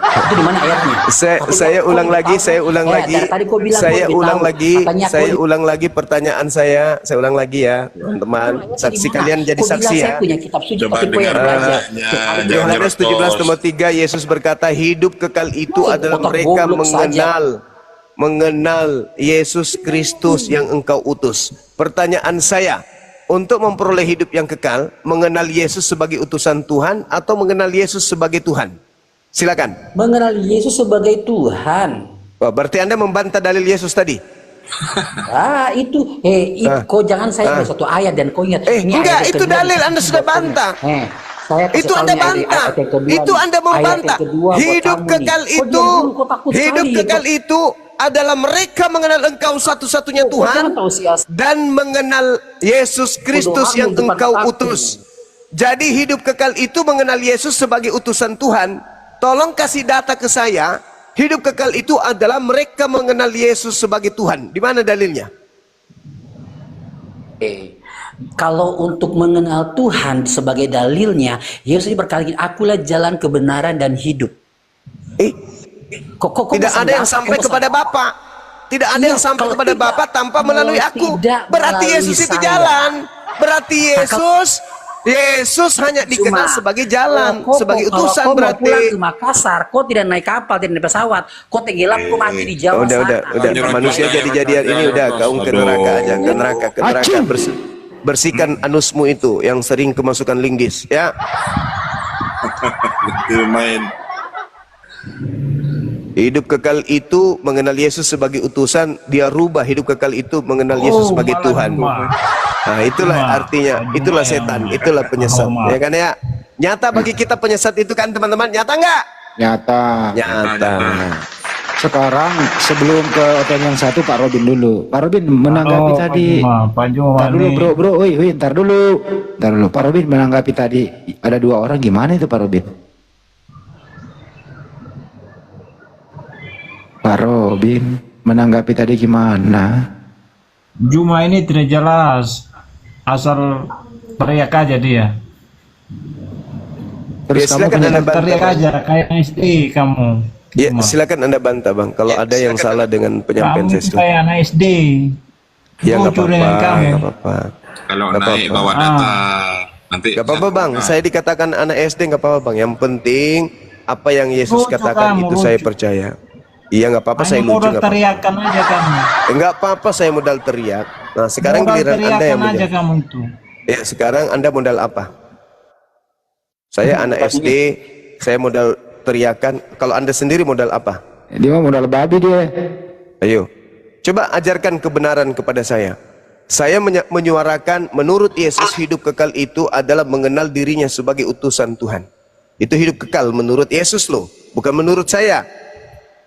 Itu di mana ayatnya? Tapi Saya kau ulang tahu. lagi, saya ulang lagi, dari tadi kau bilang saya kau lebih ulang tahu. lagi, Katanya kau saya ulang lagi pertanyaan saya ulang lagi ya, teman-teman. ayatnya Saksi di mana? kalian jadi Kau bilang saksi saya ya. punya kitab suci, Coba tapi kau yang dengar belajar. ayatnya, Kitab- jangan Yohanes 17:3 Yesus berkata hidup kekal itu Woi, adalah otak mereka goblok saja. mengenal Yesus Kristus yang engkau utus. Pertanyaan saya, untuk memperoleh hidup yang kekal, mengenal Yesus sebagai utusan Tuhan atau mengenal Yesus sebagai Tuhan? Silakan. Mengenal Yesus sebagai Tuhan. Wah, berarti Anda membantah dalil Yesus tadi. Kau jangan saya ambil satu ayat dan kau ingat. ini Enggak, ayat yang itu kedua dalil di Anda situ sudah pokoknya. bantah. Saya kasih Itu tahu Anda nih, bantah. ayat yang kedua Itu nih. Anda mau Ayat yang bantah. kedua buat Hidup kamu kekal nih. Kau itu, diam dulu, kau takut hidup sekali. kekal itu adalah mereka mengenal engkau satu-satunya Kau Tuhan jangan tahu sia-sia. dan mengenal Yesus Kristus Doamu yang depan engkau aku. utus. Jadi hidup kekal itu mengenal Yesus sebagai utusan Tuhan. Tolong kasih data ke saya. Hidup kekal itu adalah mereka mengenal Yesus sebagai Tuhan. Di mana dalilnya? Kalau untuk mengenal Tuhan sebagai dalilnya, Yesus berkata, akulah jalan kebenaran dan hidup. Kok Tidak bisa ada yang dapat? sampai Kok kepada bisa- Bapa. Tidak ada Iya, yang sampai kalau kepada tidak- Bapa tanpa kalau melalui aku. tidak Berarti melalui Yesus itu saya. jalan. Berarti Yesus hanya dikenal Cuma, sebagai jalan, kalau sebagai kalau utusan kau mau pulang berarti. ke Makassar, kau tidak naik kapal, tidak naik pesawat, kau tenggelam, kau mati di Jawa Udah, sana. manusia jadi-jadian ini udah kau ke neraka aja, ke neraka. Bersihkan anusmu itu yang sering kemasukan linggis, ya. Itu main. Hidup kekal itu mengenal Yesus sebagai utusan, dia rubah hidup kekal itu mengenal Yesus sebagai Tuhan. Nah, itulah artinya, itulah setan, itulah penyesat, ya kan ya. Nyata bagi kita penyesat itu kan teman-teman, nyata nggak? Nyata. Nyata. Sekarang sebelum ke OTM yang satu Pak Robin dulu. Pak Robin menanggapi tadi. Ntar dulu bro, ntar dulu. Pak Robin menanggapi tadi ada dua orang, gimana itu Pak Robin? Pak Robin menanggapi tadi gimana? Juma ini tidak jelas, asal teriak aja dia. Terus Ya, kamu silakan punya Anda bantah. Teriak aja kayak SD kamu. Ya, Juma. silakan Anda bantah Bang. Kalau ada yang salah dengan penyampaian Kamu saya, itu silakan. kayak anak SD. Ya nggak Lucu apa-apa, dengan kamu. nggak apa-apa. Kalau Nggak naik apa-apa. bawa data nanti. Nggak apa-apa Bang. Saya dikatakan anak SD nggak apa-apa Bang. Yang penting apa yang Yesus Lucu katakan kamu, itu saya lucu. percaya. Iya nggak apa-apa, saya Hanya lucu modal nggak apa-apa. teriakan aja kamu. Nggak apa-apa, saya modal teriak. Nah sekarang Modal giliran Anda yang teriakan aja menjawab. kamu itu. Ya sekarang Anda modal apa? Saya anak SD, saya modal teriakan. Kalau Anda sendiri modal apa? Dia mah modal babi dia. Ayo, coba ajarkan kebenaran kepada saya. Saya menyuarakan menurut Yesus hidup kekal itu adalah mengenal dirinya sebagai utusan Tuhan. Itu hidup kekal menurut Yesus loh, bukan menurut saya.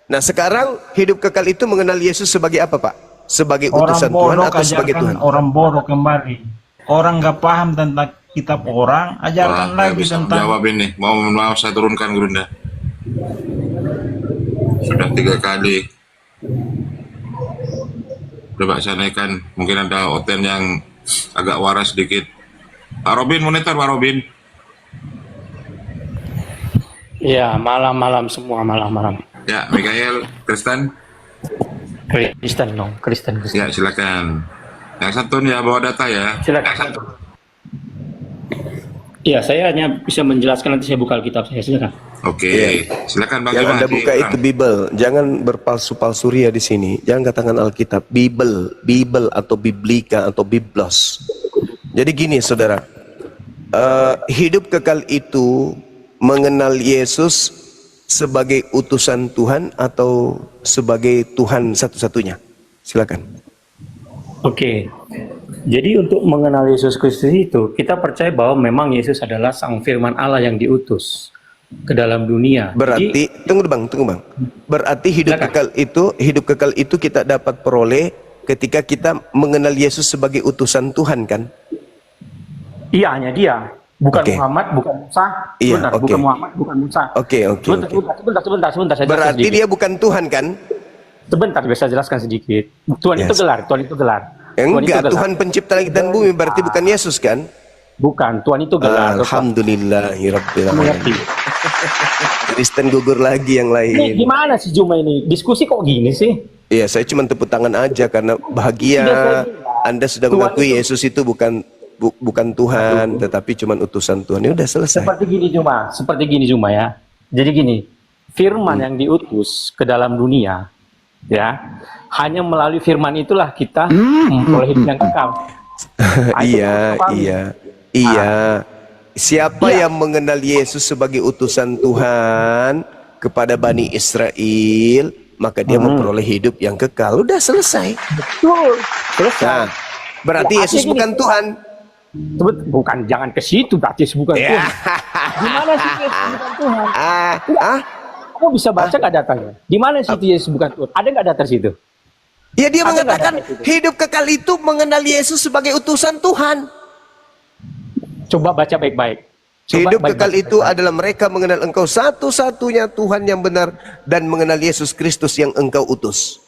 Nah sekarang hidup kekal itu mengenal Yesus sebagai apa Pak? Sebagai Orang utusan Tuhan bodoh atau sebagai Tuhan? ajarkan orang bodoh kembali. Orang nggak paham tentang kitab orang, ajarkan Wah, nggak lagi bisa tentang jawab ini. Mau saya turunkan Gurunda. Sudah 3 kali. Coba saya naikkan. Mungkin ada Oten yang agak waras sedikit. Pak Robin, monitor Pak Robin. Ya, malam-malam semua, malam-malam. Ya, Mikael, Kristen. Kristen dong, Kristen. Ya, silakan. Yang satu nih ya, bawa data ya. Silakan. Iya, saya hanya bisa menjelaskan, nanti saya buka Alkitab saya, silakan. Oke, silakan Bang Yang Juma. Anda buka itu Bible, jangan berpalsu-palsu ria di sini. Jangan katakan Alkitab, Bible atau Biblika atau Biblos. Jadi gini saudara, hidup kekal itu mengenal Yesus sebagai utusan Tuhan atau sebagai Tuhan satu-satunya. Silakan. Oke. Jadi untuk mengenal Yesus Kristus itu, kita percaya bahwa memang Yesus adalah Sang Firman Allah yang diutus ke dalam dunia. Berarti, tunggu bang. Berarti hidup kekal itu kita dapat peroleh ketika kita mengenal Yesus sebagai utusan Tuhan kan? Iya, hanya dia. Bukan Oke. Muhammad, bukan Musa. Iya, Benar, oke. bukan Muhammad, bukan Musa. Oke. Sebentar. Saya jelaskan Berarti sedikit. dia bukan Tuhan kan? Sebentar, bisa jelaskan sedikit. Tuhan Yes. itu gelar, Tuhan itu gelar. Enggak, Tuhan pencipta langit dan bumi berarti bukan Yesus kan? Bukan, Tuhan itu gelar. Alhamdulillahirabbil alamin. Mengerti. Kristen gugur lagi yang Ini lain. gimana sih Juma ini? Diskusi kok gini sih? Iya, saya cuma tepuk tangan aja karena bahagia Tidak, saya bilang. Anda sudah Tuhan mengakui itu- Yesus itu bukan Tuhan, tetapi cuma utusan Tuhan. Ya udah selesai. Seperti gini Juma ya. Jadi gini, firman yang diutus ke dalam dunia, ya, hanya melalui firman itulah kita memperoleh hidup yang kekal. Iya. Siapa Iya. yang mengenal Yesus sebagai utusan Tuhan kepada Bani Israel, maka dia memperoleh hidup yang kekal. Udah selesai. Betul. Selesai. Nah, berarti Ya, Yesus artinya bukan gini. Tuhan. Bukan, jangan ke situ, berarti Yesus bukan Ya. Tuhan. Gimana sih Yesus bukan Tuhan? Ah, Kamu bisa baca nggak datanya? Di mana sih Yesus bukan Tuhan? Ada nggak data situ? ya dia Ada mengatakan nggak ada itu? hidup kekal itu mengenal Yesus sebagai utusan Tuhan. Coba baca baik-baik. Coba Hidup baik-baik, kekal itu baik-baik. adalah mereka mengenal Engkau satu-satunya Tuhan yang benar dan mengenal Yesus Kristus yang Engkau utus.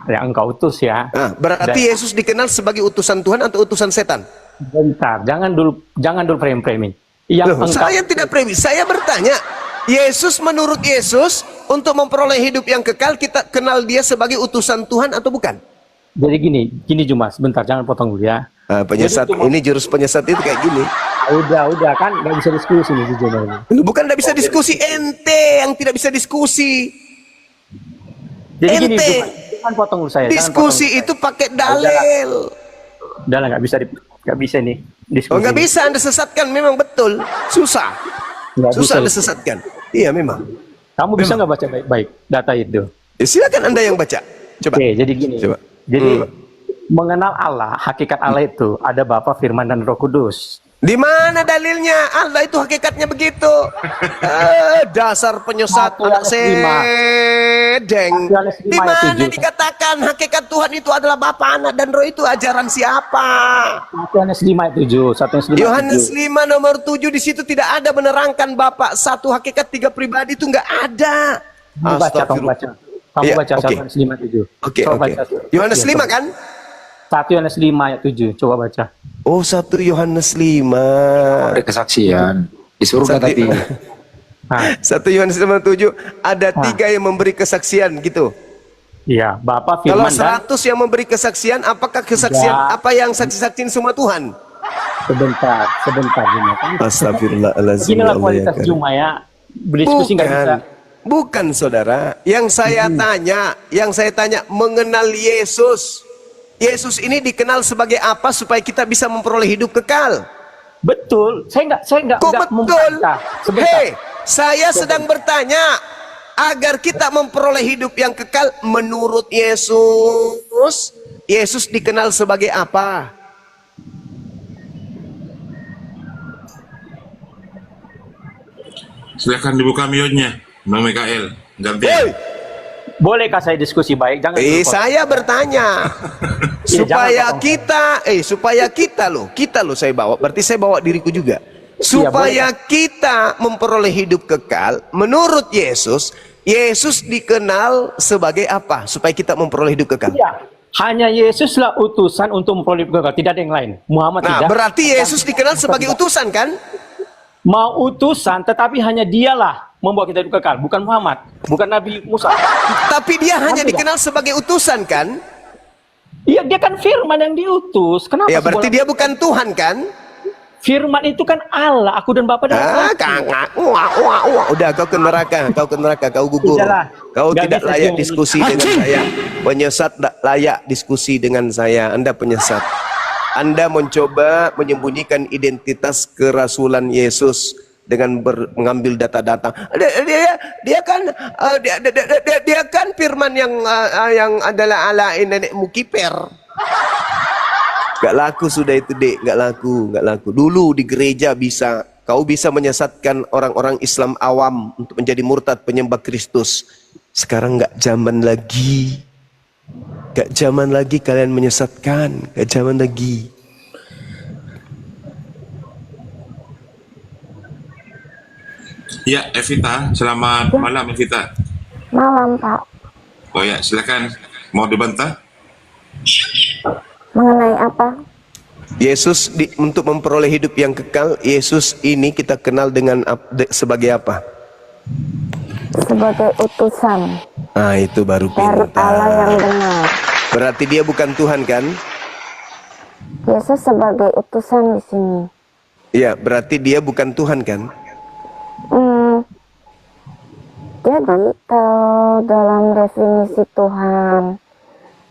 Yang engkau utus ya. Nah, berarti Dan- Yesus dikenal sebagai utusan Tuhan atau utusan setan? Bentar, jangan dulu frame-framing. Loh, saya tidak premis, saya bertanya. Yesus menurut Yesus untuk memperoleh hidup yang kekal kita kenal dia sebagai utusan Tuhan atau bukan? Jadi gini Juma, sebentar, jangan potong dulu ya. Penyesat Jadi cuma- ini jurus penyesat itu kayak gini. Udah kan nggak bisa diskusi nih Juma ini. Bukan tidak bisa diskusi, ente yang tidak bisa diskusi. Jadi gini Ente. Juma, jangan potong dulu saya. Diskusi itu pakai dalil. Udah lah, nggak bisa nih diskusi. Oh nggak bisa, Anda sesatkan memang betul. Susah. Nggak Susah bisa. Anda sesatkan. Iya memang. Kamu bisa nggak baca baik-baik data itu? Ya, silakan Anda yang baca. Coba. Oke, jadi gini. Coba. Jadi mengenal Allah, hakikat Allah itu ada Bapa, Firman, dan Roh Kudus. Di mana dalilnya? Allah itu hakikatnya begitu. Dasar penyesat Satu anak Yohanes 5. sedeng. Satu Yohanes 5 Di ayat mana 7. dikatakan hakikat Tuhan itu adalah Bapa, Anak, dan Roh itu ajaran siapa? 1 Yohanes 5 ayat 7. 1 Yohanes 5 ayat Yohanes 7. 5 nomor 7 di situ tidak ada menerangkan Bapa satu hakikat tiga pribadi itu nggak ada. Kamu baca. Kamu Iya, baca 1 oke. Yohanes 5 ayat 7. Oke, Coba oke. baca. Yohanes Iya, 5 coba. kan? 1 Yohanes 5 ayat 7. Coba baca. Oh, 1 Yohanes 5. Ada kesaksian di surga Satu- tadi. Nah, 1 Yohanes 5:7 ada 3 yang memberi kesaksian gitu. iya, Bapa, Kalau Firman, dan 100 yang memberi kesaksian, apakah kesaksian Ya. apa yang saksi-saksiin semua Tuhan? sebentar Juma. Kan Astagfirullahaladzim. beginilah kualitas Juma ya. Berdiskusi nggak bisa. Bukan saudara, yang saya tanya mengenal Yesus. Yesus ini dikenal sebagai apa supaya kita bisa memperoleh hidup kekal? Betul. Saya nggak Kok betul? membantah. Sebentar. Hei, saya sedang bertanya agar kita memperoleh hidup yang kekal menurut Yesus. Yesus dikenal sebagai apa? Silakan dibuka mute-nya, Bang Mikael. Gantian. Hei, Bolehkah saya diskusi baik? Jangan dulu, Pak. saya bertanya supaya kita loh saya bawa, berarti saya bawa diriku juga. Supaya kita memperoleh hidup kekal menurut Yesus. Yesus dikenal sebagai apa supaya kita memperoleh hidup kekal? Iya. Hanya Yesuslah utusan untuk memperoleh hidup kekal, tidak ada yang lain. Muhammad Nah, tidak. berarti Yesus dikenal sebagai utusan kan? Mau utusan, tetapi hanya dialah membawa kita hidup kekal, bukan Muhammad, bukan Nabi Musa. Tapi dia hanya dikenal sebagai utusan kan? Iya, dia kan firman yang diutus. Kenapa? Ya berarti dia bukan Tuhan kan? Firman itu kan Allah, aku dan Bapa dan Udah kau ke neraka, kau gugur. Tidaklah. Kau Gak tidak bisa layak dia diskusi dengan saya. Penyesat tidak layak diskusi dengan saya. Anda penyesat. Anda mencoba menyembunyikan identitas kerasulan Yesus dengan mengambil data-data. Dia kan firman yang adalah ala nenekmu kiper. Gak laku sudah itu, Dek. Gak laku. Dulu di gereja bisa. Kau bisa menyesatkan orang-orang Islam awam untuk menjadi murtad penyembah Kristus. Sekarang gak zaman lagi. Gak zaman lagi kalian menyesatkan. Gak zaman lagi. Ya, Evita. Selamat malam, Evita. Malam, Pak. Oh ya, silakan. Mau dibantah? Mengenai apa? Yesus untuk memperoleh hidup yang kekal, Yesus ini kita kenal dengan sebagai apa? Sebagai utusan Ah, itu baru dari pintar. Allah yang benar. Berarti dia bukan Tuhan kan? Yesus sebagai utusan di sini. Iya, berarti dia bukan Tuhan kan? Jadi kalau dalam definisi Tuhan,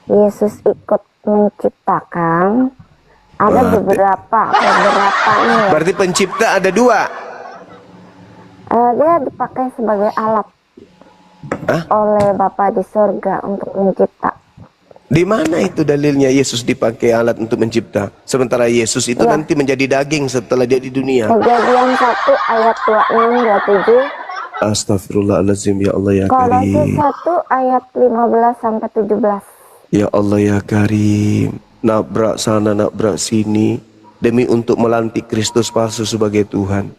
Yesus ikut menciptakan. Ada beberapa nih. Berarti pencipta ada dua. Dia dipakai sebagai alat oleh Bapa di surga untuk mencipta. Di mana itu dalilnya Yesus dipakai alat untuk mencipta? Sementara Yesus itu nanti menjadi daging setelah dia di dunia. Kejadian 1 ayat 26-27. Astagfirullahaladzim, ya Allah ya Kolose Karim. 1 ayat 15-17. Ya Allah ya Karim. Nabrak sana, nabrak sini. Demi untuk melantik Kristus palsu sebagai Tuhan.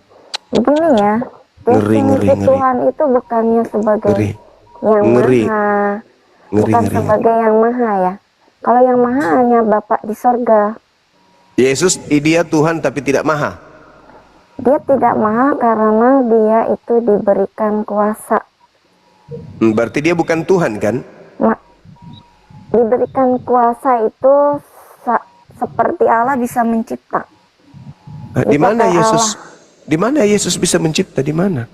Begini ya. Definisi Tuhan itu bukannya sebagai yang maha. Bukan sebagai yang maha ya. Kalau yang maha hanya Bapa di sorga. Yesus dia Tuhan tapi tidak maha. Dia tidak maha karena dia itu diberikan kuasa. Berarti dia bukan Tuhan kan? Diberikan kuasa itu seperti Allah bisa mencipta. Di mana Yesus? Di mana Yesus bisa mencipta? Di mana?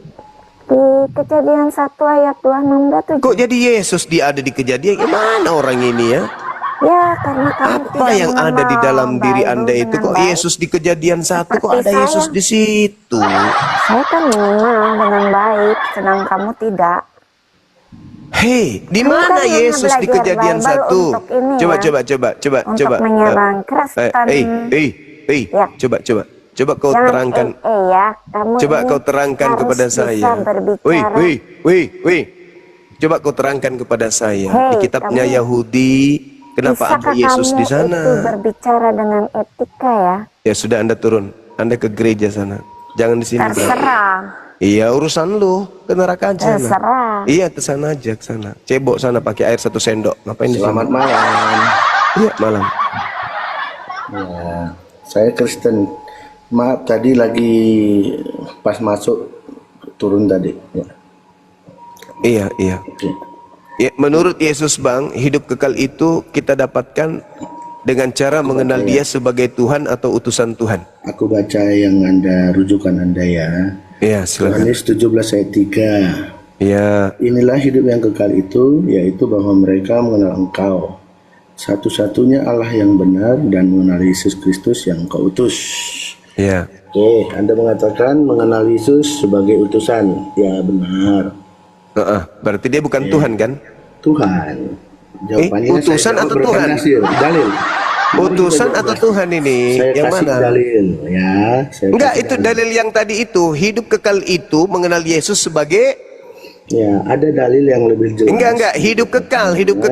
Di Kejadian 1 ayat 26-27. Kok jadi Yesus dia ada di kejadian? Gimana orang ini ya? Ya, karena kamu Apa yang ada di dalam diri Anda itu? Kok Yesus di Kejadian 1 kok ada Yesus di situ? Saya kan mengenal dengan baik, sedang kamu tidak. Hei, di mana Yesus di Kejadian 1? Coba. Untuk menyerang Kristen. Coba kau terangkan. Coba kau terangkan kepada saya. Wih. Coba kau terangkan kepada saya. Di kitabnya Yahudi, kenapa ada Yesus di sana? Itu berbicara dengan etika ya. Ya sudah, Anda turun. Anda ke gereja sana. Jangan di sini. Terserah. Iya, urusan lu, ke neraka aja. Terserah. Iya, ke sana aja, ke sana. Cebok sana pakai air 1 sendok. Ngapain di Selamat sana? malam. Iya, malam. Ya, saya Kristen. Maaf tadi lagi pas masuk turun tadi. Ya. Iya. Oke. Ya, menurut Yesus Bang, hidup kekal itu kita dapatkan dengan cara mengenal dia sebagai Tuhan atau utusan Tuhan. Aku baca yang rujukan Anda ya. Iya, silakan. Yohanes 17 ayat 3. Ya. Inilah hidup yang kekal itu, yaitu bahwa mereka mengenal Engkau, satu-satunya Allah yang benar, dan mengenal Yesus Kristus yang Kau utus. Ya. Oke, Anda mengatakan mengenal Yesus sebagai utusan. Ya, benar. Berarti dia bukan Tuhan kan? Tuhan. Jawabannya utusan saya atau Tuhan? Dalil. Utusan atau Tuhan ini? Saya yang kasih mana? dalil, ya. Enggak, itu dalil yang tadi itu. Hidup kekal itu mengenal Yesus sebagai... Ya, ada dalil yang lebih jelas. Enggak. Hidup kekal. Hidup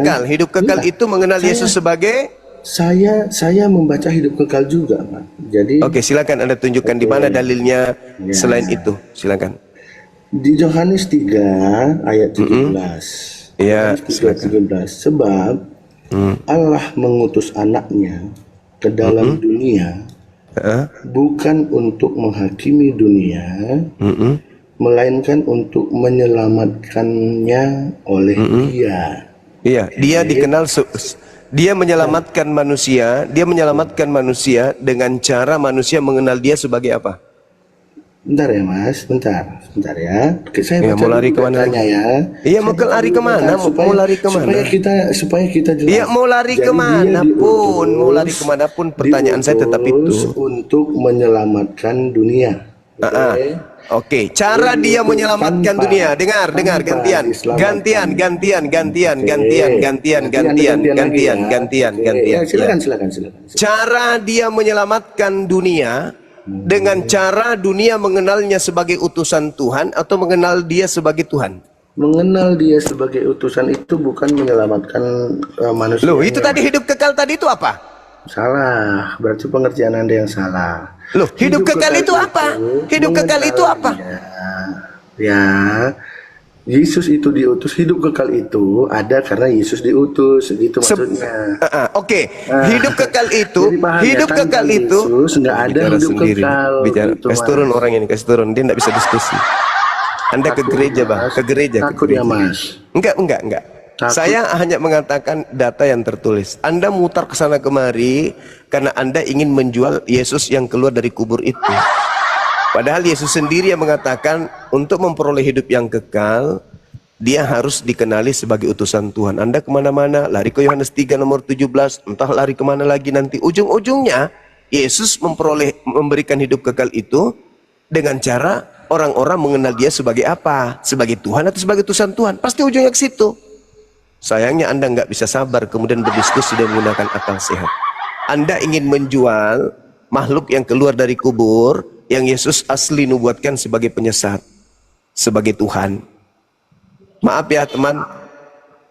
kekal itu mengenal Yesus sebagai... Saya membaca hidup kekal juga, Pak. Jadi... Oke, silakan Anda tunjukkan di mana dalilnya selain itu. Silakan. Di Yohanes 3 ayat 17. Iya, silakan. 17. Sebab Allah mengutus anaknya ke dalam dunia bukan untuk menghakimi dunia, melainkan untuk menyelamatkannya oleh Dia. Iya, dia dikenal dia menyelamatkan manusia, dengan cara manusia mengenal dia sebagai apa? Bentar ya Mas, bentar ya. Saya mau lari kemana ya? Iya, mau lari kemana? Mau lari kemana? Supaya kita jelas. Iya, mau lari kemana pun pertanyaan saya tetap itu. Untuk menyelamatkan dunia. Oke, cara dia menyelamatkan dunia. Dengar, gantian. Silakan. Cara dia menyelamatkan dunia dengan cara dunia mengenalnya sebagai utusan Tuhan atau mengenal dia sebagai Tuhan? Mengenal dia sebagai utusan itu bukan menyelamatkan manusia. Loh, itu tadi hidup kekal tadi itu apa? Salah, berarti pengertian Anda yang salah. Loh, hidup kekal itu apa? Hidup kekal itu apa? Ya, Yesus itu diutus. Hidup kekal itu ada karena Yesus diutus, gitu maksudnya. Oke. Hidup kekal itu, Yesus nggak ada hidup kekal. Gitu, kasih turun orang ini, kasih turun. Dia nggak bisa diskusi. Anda ke gereja, Bang, ke gereja. Takut ya, Mas? Enggak. Saya hanya mengatakan data yang tertulis. Anda mutar ke sana kemari karena Anda ingin menjual Yesus yang keluar dari kubur itu. Padahal Yesus sendiri yang mengatakan untuk memperoleh hidup yang kekal, dia harus dikenali sebagai utusan Tuhan. Anda kemana-mana, lari ke Yohanes 3 nomor 17, entah lari kemana lagi nanti. Ujung-ujungnya, Yesus memberikan hidup kekal itu dengan cara orang-orang mengenal dia sebagai apa? Sebagai Tuhan atau sebagai utusan Tuhan? Pasti ujungnya ke situ. Sayangnya Anda nggak bisa sabar kemudian berdiskusi dan menggunakan akal sehat. Anda ingin menjual makhluk yang keluar dari kubur yang Yesus asli nubuatkan sebagai penyesat, sebagai Tuhan. Maaf ya teman,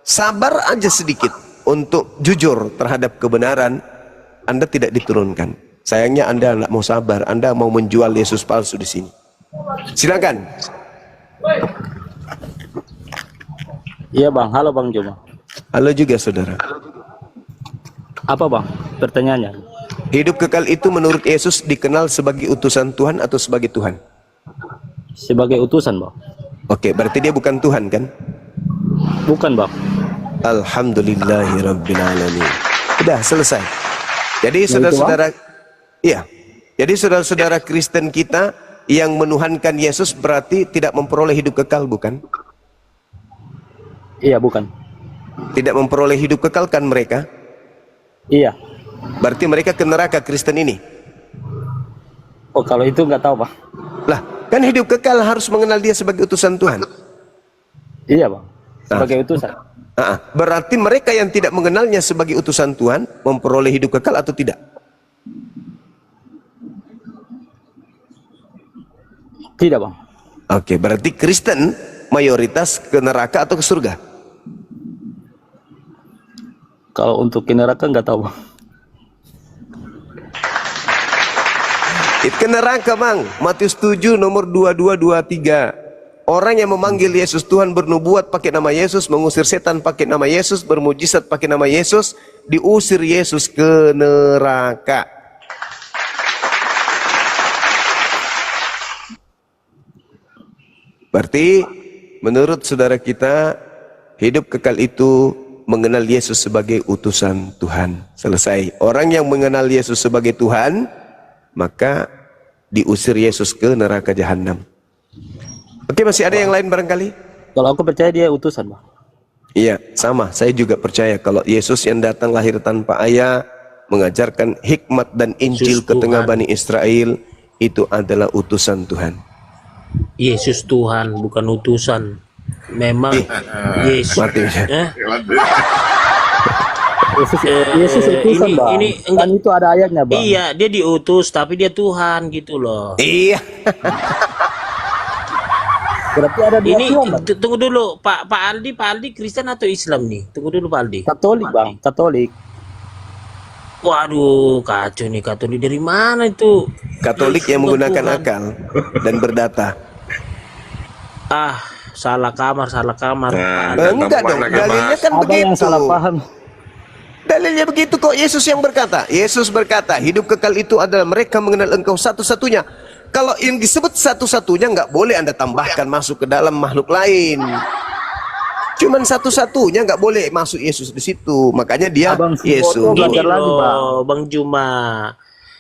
sabar aja sedikit untuk jujur terhadap kebenaran. Anda tidak diturunkan. Sayangnya Anda nggak mau sabar, Anda mau menjual Yesus palsu di sini. Silakan. Iya Bang, halo Bang Juma. Halo juga saudara. Apa Bang pertanyaannya? Hidup kekal itu menurut Yesus dikenal sebagai utusan Tuhan atau sebagai Tuhan? Sebagai utusan Bang. Oke, berarti dia bukan Tuhan kan? Bukan Bang. Alhamdulillahirrabbilalamin. Sudah selesai. Jadi saudara-saudara, iya. Jadi saudara-saudara Kristen kita yang menuhankan Yesus berarti tidak memperoleh hidup kekal, bukan? Iya, bukan. Tidak memperoleh hidup kekal kan mereka? Iya. Berarti mereka ke neraka Kristen ini? Oh, kalau itu nggak tahu Pak. Lah, kan hidup kekal harus mengenal dia sebagai utusan Tuhan. Iya Bang, sebagai utusan. Berarti mereka yang tidak mengenalnya sebagai utusan Tuhan memperoleh hidup kekal atau tidak? Tidak Bang. Oke, berarti Kristen mayoritas ke neraka atau ke surga? Kalau untuk ke neraka nggak tahu Bang. Ke neraka Bang. Matius 7 nomor 22-23. Orang yang memanggil Yesus Tuhan, bernubuat pakai nama Yesus, mengusir setan pakai nama Yesus, bermujizat pakai nama Yesus, diusir Yesus ke neraka. Berarti menurut saudara kita, hidup kekal itu mengenal Yesus sebagai utusan Tuhan. Selesai. Orang yang mengenal Yesus sebagai Tuhan, maka diusir Yesus ke neraka jahanam. Oke, masih ada yang lain barangkali? Kalau aku percaya dia utusan, Bang. Iya, sama. Saya juga percaya kalau Yesus yang datang lahir tanpa ayah, mengajarkan hikmat dan Injil ke tengah Bani Israel, itu adalah utusan Tuhan. Yesus Tuhan, bukan utusan. Memang Yesus. Mati. Yesus utusan, Bang. Ini kan itu ada ayatnya, Bang. Iya, dia diutus, tapi dia Tuhan gitu loh. Iya. Berarti ada dua Ini Tuhan, Bang. tunggu dulu, Pak Aldi Kristen atau Islam nih? Tunggu dulu Pak Aldi. Katolik, Bang. Katolik. Waduh, kacau nih, Katolik dari mana itu? Katolik yang menggunakan akal dan berdata. Ah, salah kamar. Enggak dong, dalilnya kan Abang begitu. yang salah paham. Dalilnya begitu kok. Yesus yang berkata. Yesus berkata, hidup kekal itu adalah mereka mengenal Engkau satu-satunya. Kalau yang disebut satu-satunya nggak boleh Anda tambahkan masuk ke dalam makhluk lain. Cuman satu-satunya nggak boleh masuk Yesus di situ. Makanya dia Abang Yesus. Gini lagi, loh, Bang Juma.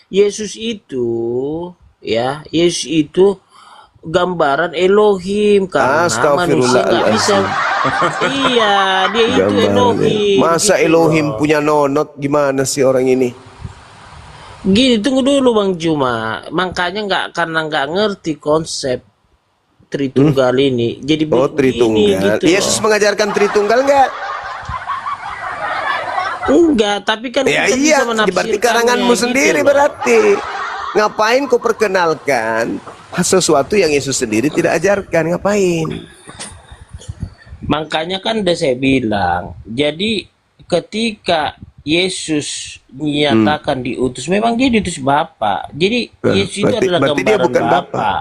Yesus itu gambaran Elohim karena manusia nggak bisa. Iya, dia itu Elohim. Masa gitu Elohim loh. punya nonot? Gimana sih orang ini? Gini, tunggu dulu Bang Juma. Makanya karena nggak ngerti konsep Tritunggal ini. Jadi Oh, Tritunggal. gitu Yesus loh. mengajarkan Tritunggal nggak? Enggak, tapi kan Ya kita iya, bisa menafsirkannya berarti karanganmu gitu sendiri loh. berarti. Ngapain kau perkenalkan sesuatu yang Yesus sendiri tidak ajarkan? Ngapain? Makanya kan udah saya bilang, jadi ketika Yesus menyatakan diutus, memang dia diutus Bapa. Jadi Yesus itu adalah berarti dia gambaran bukan Bapa. Bapa.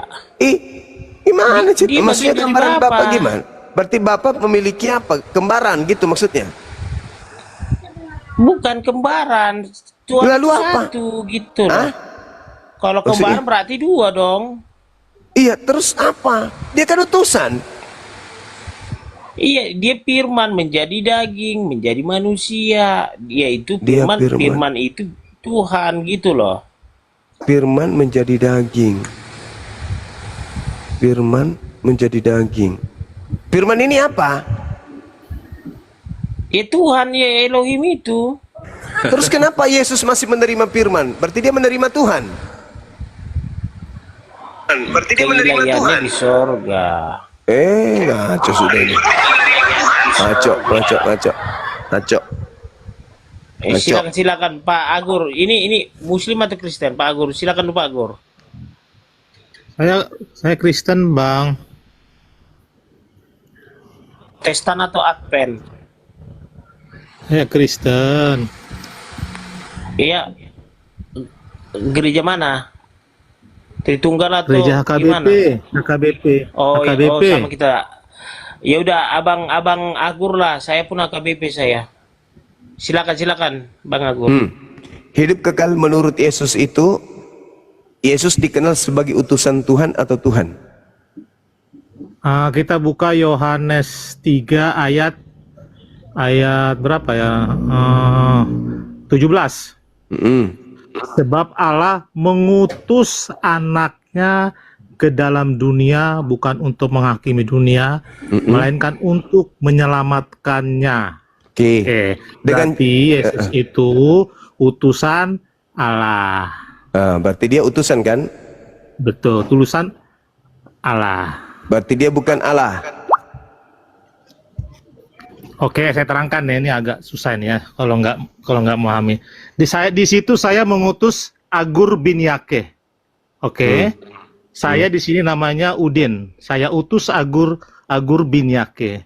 Gimana sih? Dia Maksudnya bagian dari gambaran Bapa. Bapa gimana? Berarti Bapa memiliki apa? Kembaran gitu maksudnya? Bukan kembaran, Tuhan Lalu itu apa? satu gitu loh. Hah? Kalau Maksudnya? kembaran berarti dua dong. Iya, terus apa? Dia kan utusan. Iya, dia firman menjadi daging, menjadi manusia. Dia itu Dia firman, firman. firman itu Tuhan gitu loh. Firman menjadi daging. Firman menjadi daging. Firman ini apa? Ya Tuhan, ya Elohim itu. Terus kenapa Yesus masih menerima firman? Berarti dia menerima Tuhan. Berarti dia menerima Tuhan. Keilahiannya di sorga. Ngaco sudah ini. Ngaco. Silakan Pak Agur. Ini Muslim atau Kristen Pak Agur? Silakan Pak Agur. Saya Kristen, Bang. Protestan atau Advent? Saya Kristen. Iya. Gereja mana? Tritunggal atau Gereja HKBP, gimana? HKBP. Oh, HKBP. sama kita. Ya udah, abang Agur lah. Saya pun HKBP saya. Silakan Bang Agur. Hidup kekal menurut Yesus itu, Yesus dikenal sebagai utusan Tuhan atau Tuhan? Kita buka Yohanes 3 ayat berapa ya? 17. Sebab Allah mengutus anaknya ke dalam dunia bukan untuk menghakimi dunia, melainkan untuk menyelamatkannya. Oke. Berarti Yesus itu utusan Allah. Berarti dia utusan kan? Betul, utusan Allah. Berarti dia bukan Allah. Oke, saya terangkan ya, ini agak susah ini ya kalau nggak memahami. Di situ saya mengutus Agur bin Yake. Oke. Saya di sini namanya Udin. Saya utus Agur bin Yake.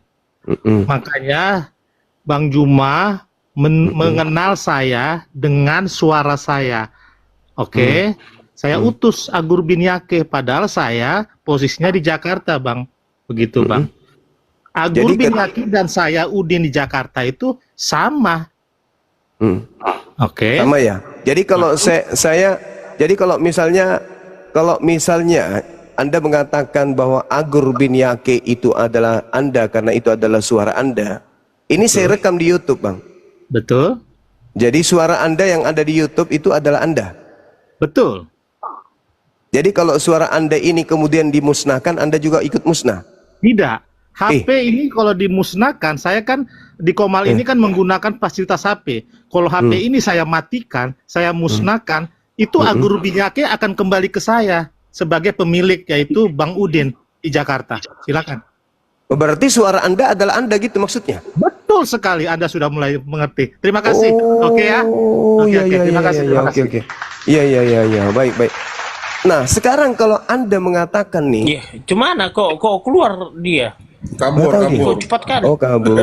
Makanya Bang Juma mengenal saya dengan suara saya. Oke. Saya utus Agur bin Yake, padahal saya posisinya di Jakarta, Bang. Begitu, Bang. Agur bin Yake dan saya Udin di Jakarta itu sama. Oke. Sama ya. Jadi kalau jadi kalau misalnya Anda mengatakan bahwa Agur bin Yake itu adalah Anda karena itu adalah suara Anda. Ini saya rekam di YouTube, Bang. Betul. Jadi suara Anda yang ada di YouTube itu adalah Anda. Betul. Jadi kalau suara Anda ini kemudian dimusnahkan, Anda juga ikut musnah. Tidak. HP ini kalau dimusnahkan, saya kan di Komal ini kan menggunakan fasilitas HP. Kalau HP ini saya matikan, saya musnahkan, itu Agur Binyake akan kembali ke saya sebagai pemilik, yaitu Bang Udin di Jakarta. Silakan. Berarti suara Anda adalah Anda gitu maksudnya? Betul sekali, Anda sudah mulai mengerti. Terima kasih. Oke ya. Oke, terima kasih. Oke. Iya. Baik. Nah, sekarang kalau Anda mengatakan nih, Cuman kok keluar dia? Kabur. Kok cepat kan? oh kabur.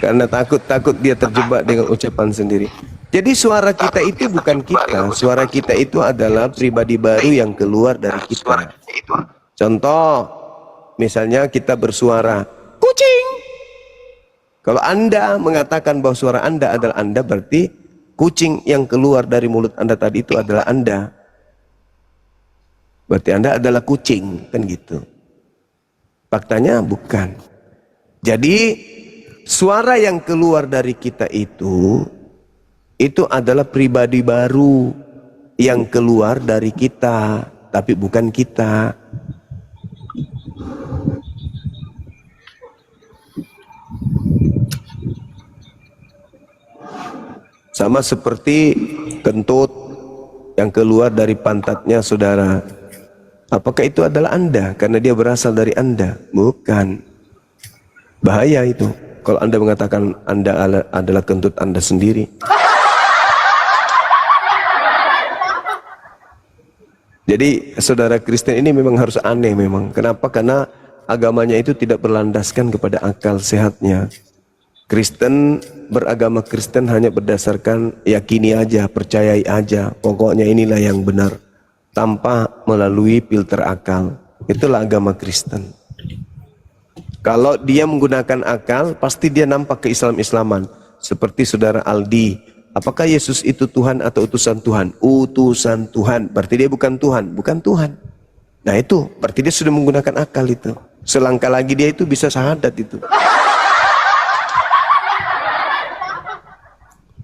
Karena takut dia terjebak dengan ucapan sendiri. Jadi suara kita itu bukan kita. Suara kita itu adalah pribadi baru yang keluar dari kita. Contoh, misalnya kita bersuara, kucing. Kalau Anda mengatakan bahwa suara Anda adalah Anda, berarti kucing yang keluar dari mulut Anda tadi itu adalah Anda. Berarti Anda adalah kucing, kan gitu. Faktanya bukan. Jadi suara yang keluar dari kita itu adalah pribadi baru yang keluar dari kita, tapi bukan kita. Sama seperti kentut yang keluar dari pantatnya saudara. Apakah itu adalah Anda? Karena dia berasal dari Anda. Bukan. Bahaya itu. Kalau Anda mengatakan Anda adalah kentut Anda sendiri. Jadi saudara Kristen ini memang harus aneh memang. Kenapa? Karena agamanya itu tidak berlandaskan kepada akal sehatnya. Kristen beragama Kristen hanya berdasarkan yakini aja, percayai aja. Pokoknya inilah yang benar. Tanpa melalui filter akal. Itulah agama Kristen. Kalau dia menggunakan akal, pasti dia nampak ke-Islam-Islaman. Seperti saudara Aldi. Apakah Yesus itu Tuhan atau utusan Tuhan? Utusan Tuhan. Berarti dia bukan Tuhan. Bukan Tuhan. Nah itu, berarti dia sudah menggunakan akal itu. Selangkah lagi dia itu bisa syahadat itu.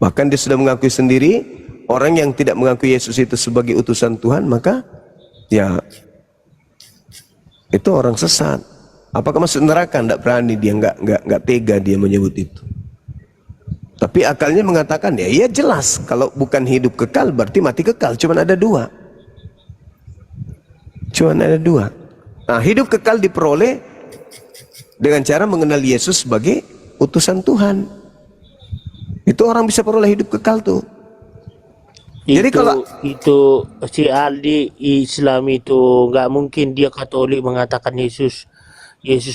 Bahkan dia sudah mengakui sendiri, orang yang tidak mengakui Yesus itu sebagai utusan Tuhan, maka ya itu orang sesat. Apakah masuk neraka? Tidak berani dia, nggak tega dia menyebut itu. Tapi akalnya mengatakan ya iya jelas, kalau bukan hidup kekal berarti mati kekal. Cuman ada dua. Nah, hidup kekal diperoleh dengan cara mengenal Yesus sebagai utusan Tuhan. Itu orang bisa peroleh hidup kekal tuh. Jadi kalau itu si Aldi Islam itu nggak mungkin dia Katolik mengatakan Yesus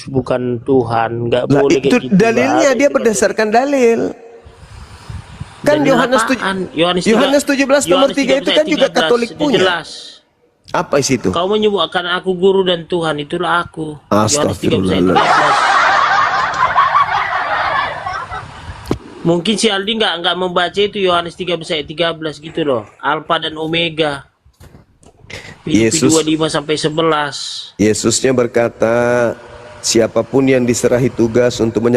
bukan Tuhan, nggak boleh. Itu gitu, dalilnya dia berdasarkan dalil. Kan Yohanes 17 nomor 3 itu kan juga Katolik punya. Jelas. Apa isi itu? Kau menyebutkan aku guru dan Tuhan, itulah aku. Astagfirullah. Mungkin si Aldi nggak membaca itu Yohanes 13 ayat 13 gitu loh. Alfa dan Omega. Yesus 25 sampai 11. Yesusnya berkata, siapapun yang diserahi tugas untuk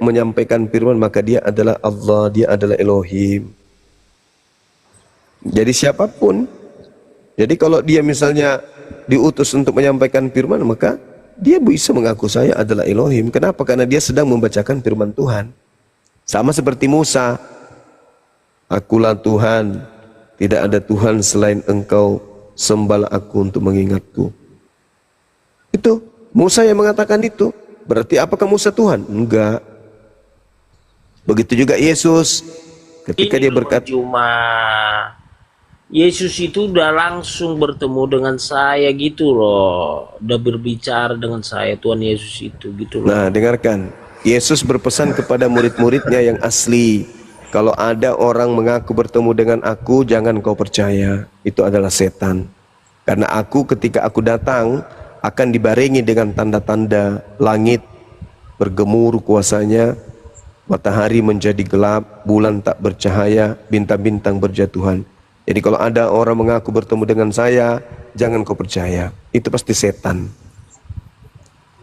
menyampaikan firman, maka dia adalah Allah, dia adalah Elohim. Jadi siapapun. Jadi kalau dia misalnya diutus untuk menyampaikan firman, maka dia bisa mengaku saya adalah Elohim. Kenapa? Karena dia sedang membacakan firman Tuhan. Sama seperti Musa, akulah Tuhan, tidak ada Tuhan selain engkau, sembahlah aku untuk mengingatku. Itu Musa yang mengatakan itu. Berarti apakah Musa Tuhan? Enggak. Begitu juga Yesus, ketika dia berkata, Yesus itu udah langsung bertemu dengan saya gitu loh, udah berbicara dengan saya, Tuhan Yesus itu gitu loh. Nah dengarkan, Yesus berpesan kepada murid-muridnya yang asli, kalau ada orang mengaku bertemu dengan aku, jangan kau percaya, itu adalah setan. Karena aku ketika aku datang, akan dibarengi dengan tanda-tanda, langit bergemuruh kuasanya, matahari menjadi gelap, bulan tak bercahaya, bintang-bintang berjatuhan. Jadi kalau ada orang mengaku bertemu dengan saya, jangan kau percaya, itu pasti setan.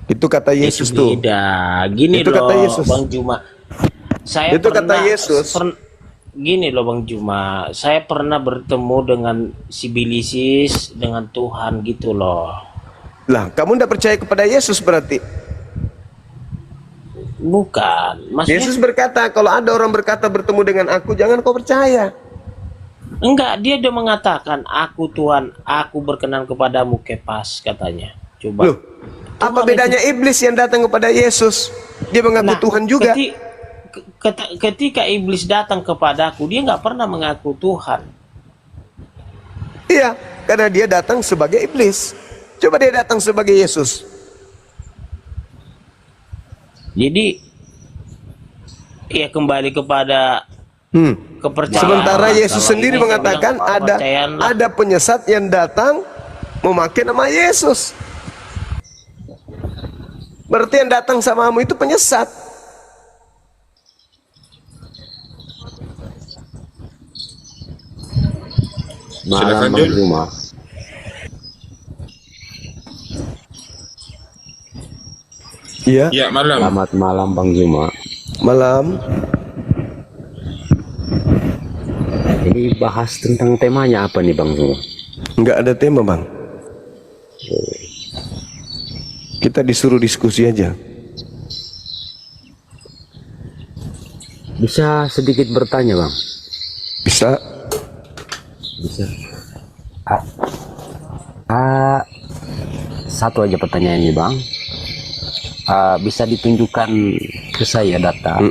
Itu kata Yesus tuh. Gini itu loh, kata Yesus. Bang Juma. Saya itu kata Yesus. Gini loh Bang Juma, saya pernah bertemu dengan si Bilisis, dengan Tuhan gitu loh. Lah, kamu tidak percaya kepada Yesus berarti? Bukan. Maksudnya, Yesus berkata, kalau ada orang berkata bertemu dengan aku, jangan kau percaya. enggak, dia udah mengatakan, aku Tuhan, aku berkenan kepadamu, Kepas, katanya. Coba. Loh, apa bedanya iblis yang datang kepada Yesus? Dia mengaku Tuhan juga. Ketika iblis datang kepadaku, dia nggak pernah mengaku Tuhan. Iya, karena dia datang sebagai iblis. Coba dia datang sebagai Yesus. Jadi, ya kembali kepada kepercayaan. Sementara Yesus Kalau sendiri ini saya mengatakan bilang kepercayaan lah. ada penyesat yang datang memakai nama Yesus. Berarti yang datang samamu itu penyesat. Silakan, Jun. Iya. Ya, malam. Selamat malam Bang Zuma. Malam. Ini bahas tentang temanya apa nih Bang Zuma? Enggak ada tema, Bang. Kita disuruh diskusi aja. Bisa sedikit bertanya Bang? Bisa. Bisa. Satu aja pertanyaan ini Bang. Bisa ditunjukkan ke saya data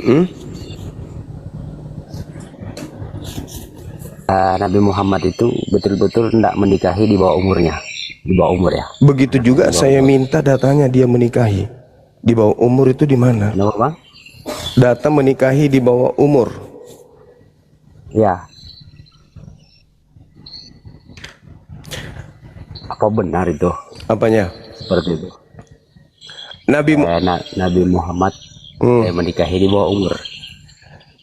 Nabi Muhammad itu betul-betul tidak menikahi di bawah umurnya, di bawah umur ya. Begitu juga saya minta datanya dia menikahi. Di bawah umur itu di mana? Kenapa Bang? Data menikahi di bawah umur. Ya. Apa benar itu? Apanya? Seperti itu. Nabi Muhammad menikahi di bawah umur.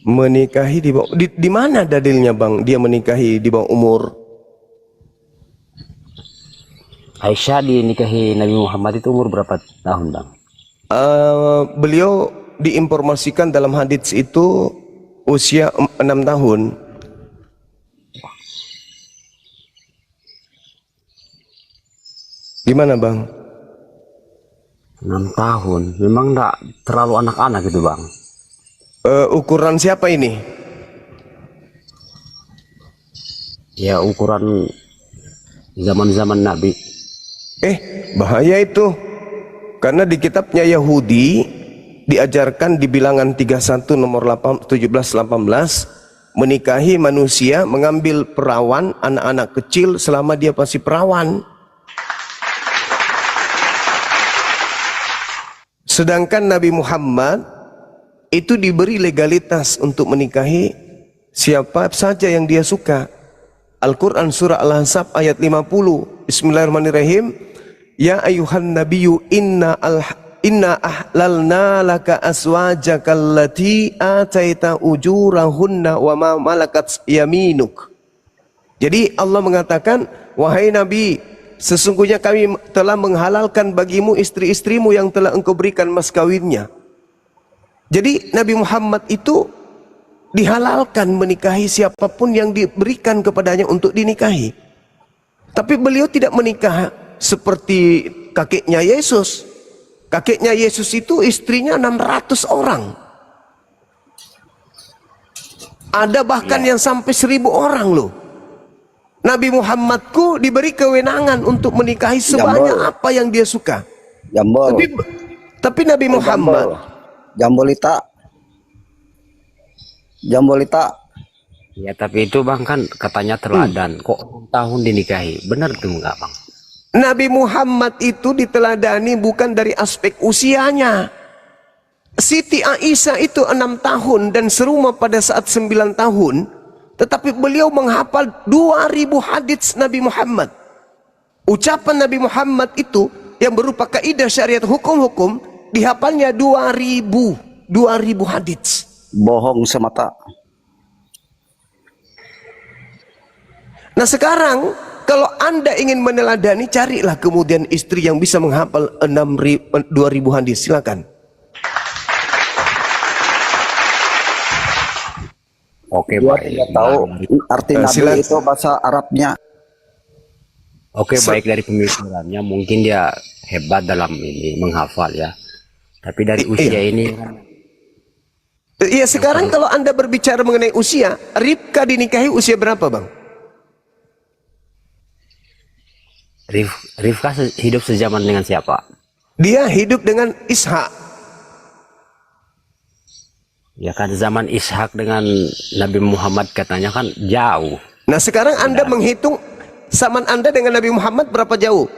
Menikahi di bawah, di mana dalilnya Bang dia menikahi di bawah umur? Aisyah dinikahi Nabi Muhammad itu umur berapa tahun Bang? Beliau diinformasikan dalam hadits itu usia 6 tahun. Gimana Bang? 6 tahun, memang enggak terlalu anak-anak gitu Bang. Ukuran siapa ini? Ya ukuran zaman-zaman Nabi. Bahaya itu. Karena di kitabnya Yahudi diajarkan di bilangan 31 nomor 17-18 menikahi manusia, mengambil perawan anak-anak kecil selama dia masih perawan. Sedangkan Nabi Muhammad itu diberi legalitas untuk menikahi siapa saja yang dia suka. Al-Quran surah Al-Ahzab ayat 50. Bismillahirrahmanirrahim. Ya ayuhan nabiyyu inna ahlalna laka aswajaka allati ataita ujurahunna wa ma malakat yaminuk. Jadi Allah mengatakan, wahai Nabi, sesungguhnya kami telah menghalalkan bagimu istri-istrimu yang telah engkau berikan mas kawinnya. Jadi Nabi Muhammad itu dihalalkan menikahi siapapun yang diberikan kepadanya untuk dinikahi. Tapi beliau tidak menikah seperti kakeknya Yesus. Kakeknya Yesus itu istrinya 600 orang. Ada bahkan yang sampai 1000 orang loh. Nabi Muhammadku diberi kewenangan untuk menikahi sebanyak apa yang dia suka. Tapi Nabi Muhammad Jambolita. Ya tapi itu Bang kan katanya teladan. Kok tahun dinikahi? Benar itu enggak Bang? Nabi Muhammad itu diteladani bukan dari aspek usianya. Siti Aisyah itu 6 tahun dan serumah pada saat 9 tahun. Tetapi beliau menghafal 2000 hadits Nabi Muhammad. Ucapan Nabi Muhammad itu yang berupa kaidah syariat hukum-hukum dihafalnya 2000 hadits. Bohong semata. Nah sekarang kalau Anda ingin meneladani, carilah kemudian istri yang bisa menghafal 2000 hadits. Silakan. Oke, Pak. Tidak tahu arti Nabi itu bahasa Arabnya. Oke, baik dari pemikirannya mungkin dia hebat dalam ini menghafal ya. Tapi dari usia ini kan Iya, sekarang kalau Anda berbicara mengenai usia, Ribka dinikahi usia berapa, Bang? Rifka hidup sezaman dengan siapa? Dia hidup dengan Ishak. Ya kan zaman Ishak dengan Nabi Muhammad katanya kan jauh. Nah, sekarang Anda menghitung zaman Anda dengan Nabi Muhammad berapa jauh?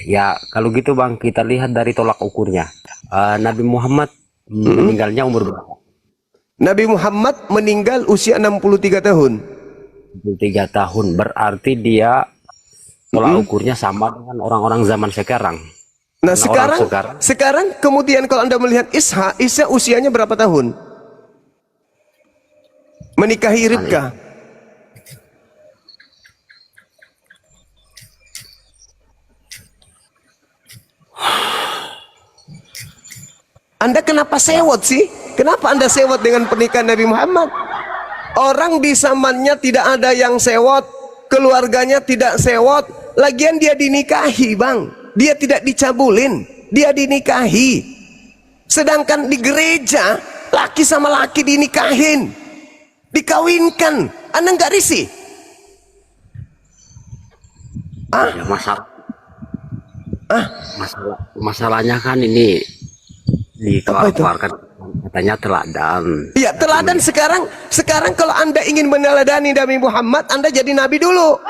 Ya kalau gitu Bang, kita lihat dari tolak ukurnya. Nabi Muhammad meninggalnya umur berapa? Nabi Muhammad meninggal usia 63 tahun. 63 tahun, berarti dia tolak ukurnya sama dengan orang-orang zaman sekarang. Nah, Karena sekarang kemudian kalau Anda melihat Ishak usianya berapa tahun? Menikahi Ribka. Anda kenapa sewot sih? Kenapa Anda sewot dengan pernikahan Nabi Muhammad? Orang di zamannya tidak ada yang sewot, keluarganya tidak sewot, lagian dia dinikahi, Bang. Dia tidak dicabulin, dia dinikahi. Sedangkan di gereja, laki sama laki dinikahin, dikawinkan. Anda nggak risih? Ya, masalahnya kan ini dikeluarkan katanya teladan. Iya, teladan. Sekarang kalau Anda ingin meneladani Nabi Muhammad, Anda jadi nabi dulu.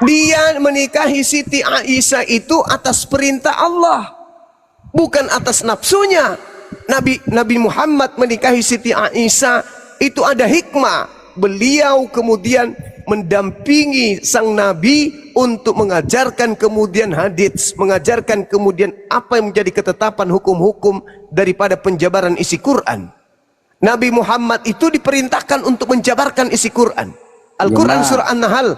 Dia menikahi Siti Aisyah itu atas perintah Allah, bukan atas nafsunya. Nabi Muhammad menikahi Siti Aisyah itu ada hikmah. Beliau kemudian mendampingi sang Nabi untuk mengajarkan kemudian hadits, mengajarkan kemudian apa yang menjadi ketetapan hukum-hukum daripada penjabaran isi Quran. Nabi Muhammad itu diperintahkan untuk menjabarkan isi Quran. Al-Quran surah An-Nahl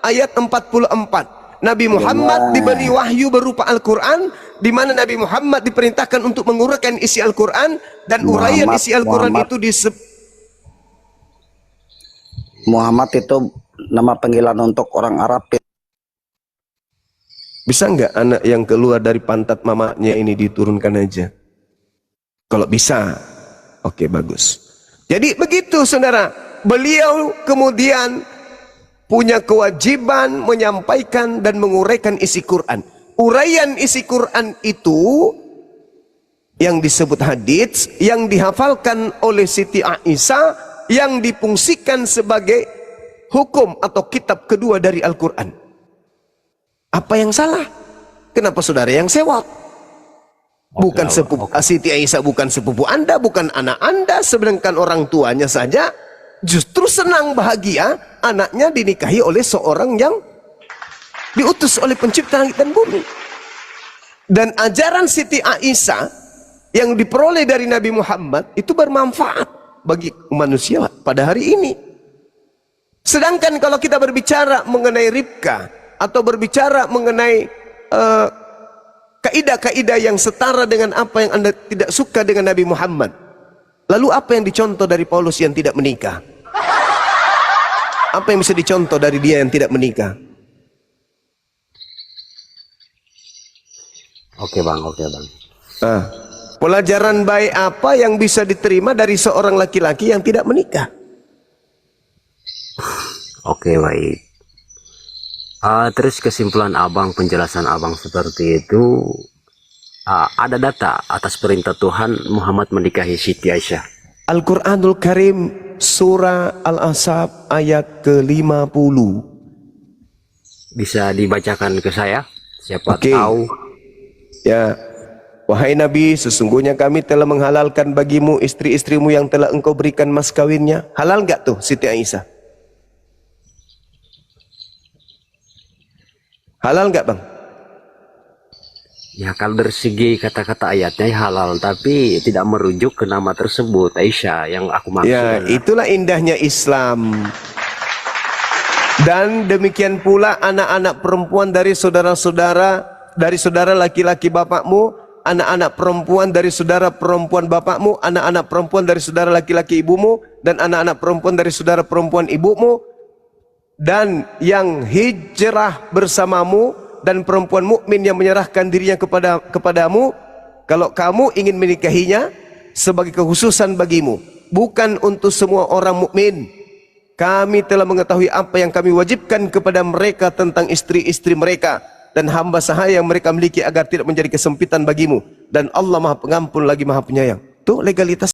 ayat 44. Nabi Muhammad diberi wahyu berupa Al-Quran, di mana Nabi Muhammad diperintahkan untuk menguraikan isi Al-Quran, dan uraian isi Al-Quran itu Muhammad itu nama panggilan untuk orang Arab. Bisa nggak anak yang keluar dari pantat mamanya ini diturunkan aja? Kalau bisa, oke, bagus. Jadi begitu saudara, beliau kemudian punya kewajiban menyampaikan dan menguraikan isi Quran. Uraian isi Quran itu yang disebut hadits, yang dihafalkan oleh Siti Aisyah, yang difungsikan sebagai hukum atau kitab kedua dari Al-Quran. Apa yang salah? Kenapa saudara yang sewot? Bukan sepupu Siti Aisyah, bukan sepupu Anda, bukan anak Anda, sedangkan orang tuanya saja justru senang bahagia anaknya dinikahi oleh seorang yang diutus oleh pencipta langit dan bumi. Dan ajaran Siti Aisyah yang diperoleh dari Nabi Muhammad itu bermanfaat bagi manusia pada hari ini. Sedangkan kalau kita berbicara mengenai Ribka atau berbicara mengenai kaidah-kaidah yang setara dengan apa yang Anda tidak suka dengan Nabi Muhammad, lalu apa yang dicontoh dari Paulus yang tidak menikah? Apa yang bisa dicontoh dari dia yang tidak menikah? Oke Bang. Pelajaran baik apa yang bisa diterima dari seorang laki-laki yang tidak menikah? Oke, baik. Terus kesimpulan abang, penjelasan abang seperti itu, ada data atas perintah Tuhan Muhammad menikahi Siti Aisyah. Al-Quranul Karim surah Al-Ahzab ayat ke-50. Bisa dibacakan ke saya? Siapa tahu. Ya. Wahai Nabi, sesungguhnya kami telah menghalalkan bagimu istri-istrimu yang telah engkau berikan mas kawinnya. Halal nggak tuh Siti Aisyah? Halal nggak, Bang? Ya kalau dari segi kata-kata ayatnya halal, tapi tidak merujuk ke nama tersebut Aisyah yang aku maksud. Ya, itulah indahnya Islam. Dan demikian pula anak-anak perempuan dari saudara-saudara, dari saudara laki-laki bapakmu, anak-anak perempuan dari saudara perempuan bapakmu, anak-anak perempuan dari saudara laki-laki ibumu, dan anak-anak perempuan dari saudara perempuan ibumu, dan yang hijrah bersamamu dan perempuan mukmin yang menyerahkan dirinya kepadamu, kalau kamu ingin menikahinya sebagai kekhususan bagimu, bukan untuk semua orang mukmin. Kami telah mengetahui apa yang kami wajibkan kepada mereka tentang istri-istri mereka dan hamba sahaya yang mereka miliki agar tidak menjadi kesempitan bagimu, dan Allah Maha Pengampun lagi Maha Penyayang. Tuh legalitas.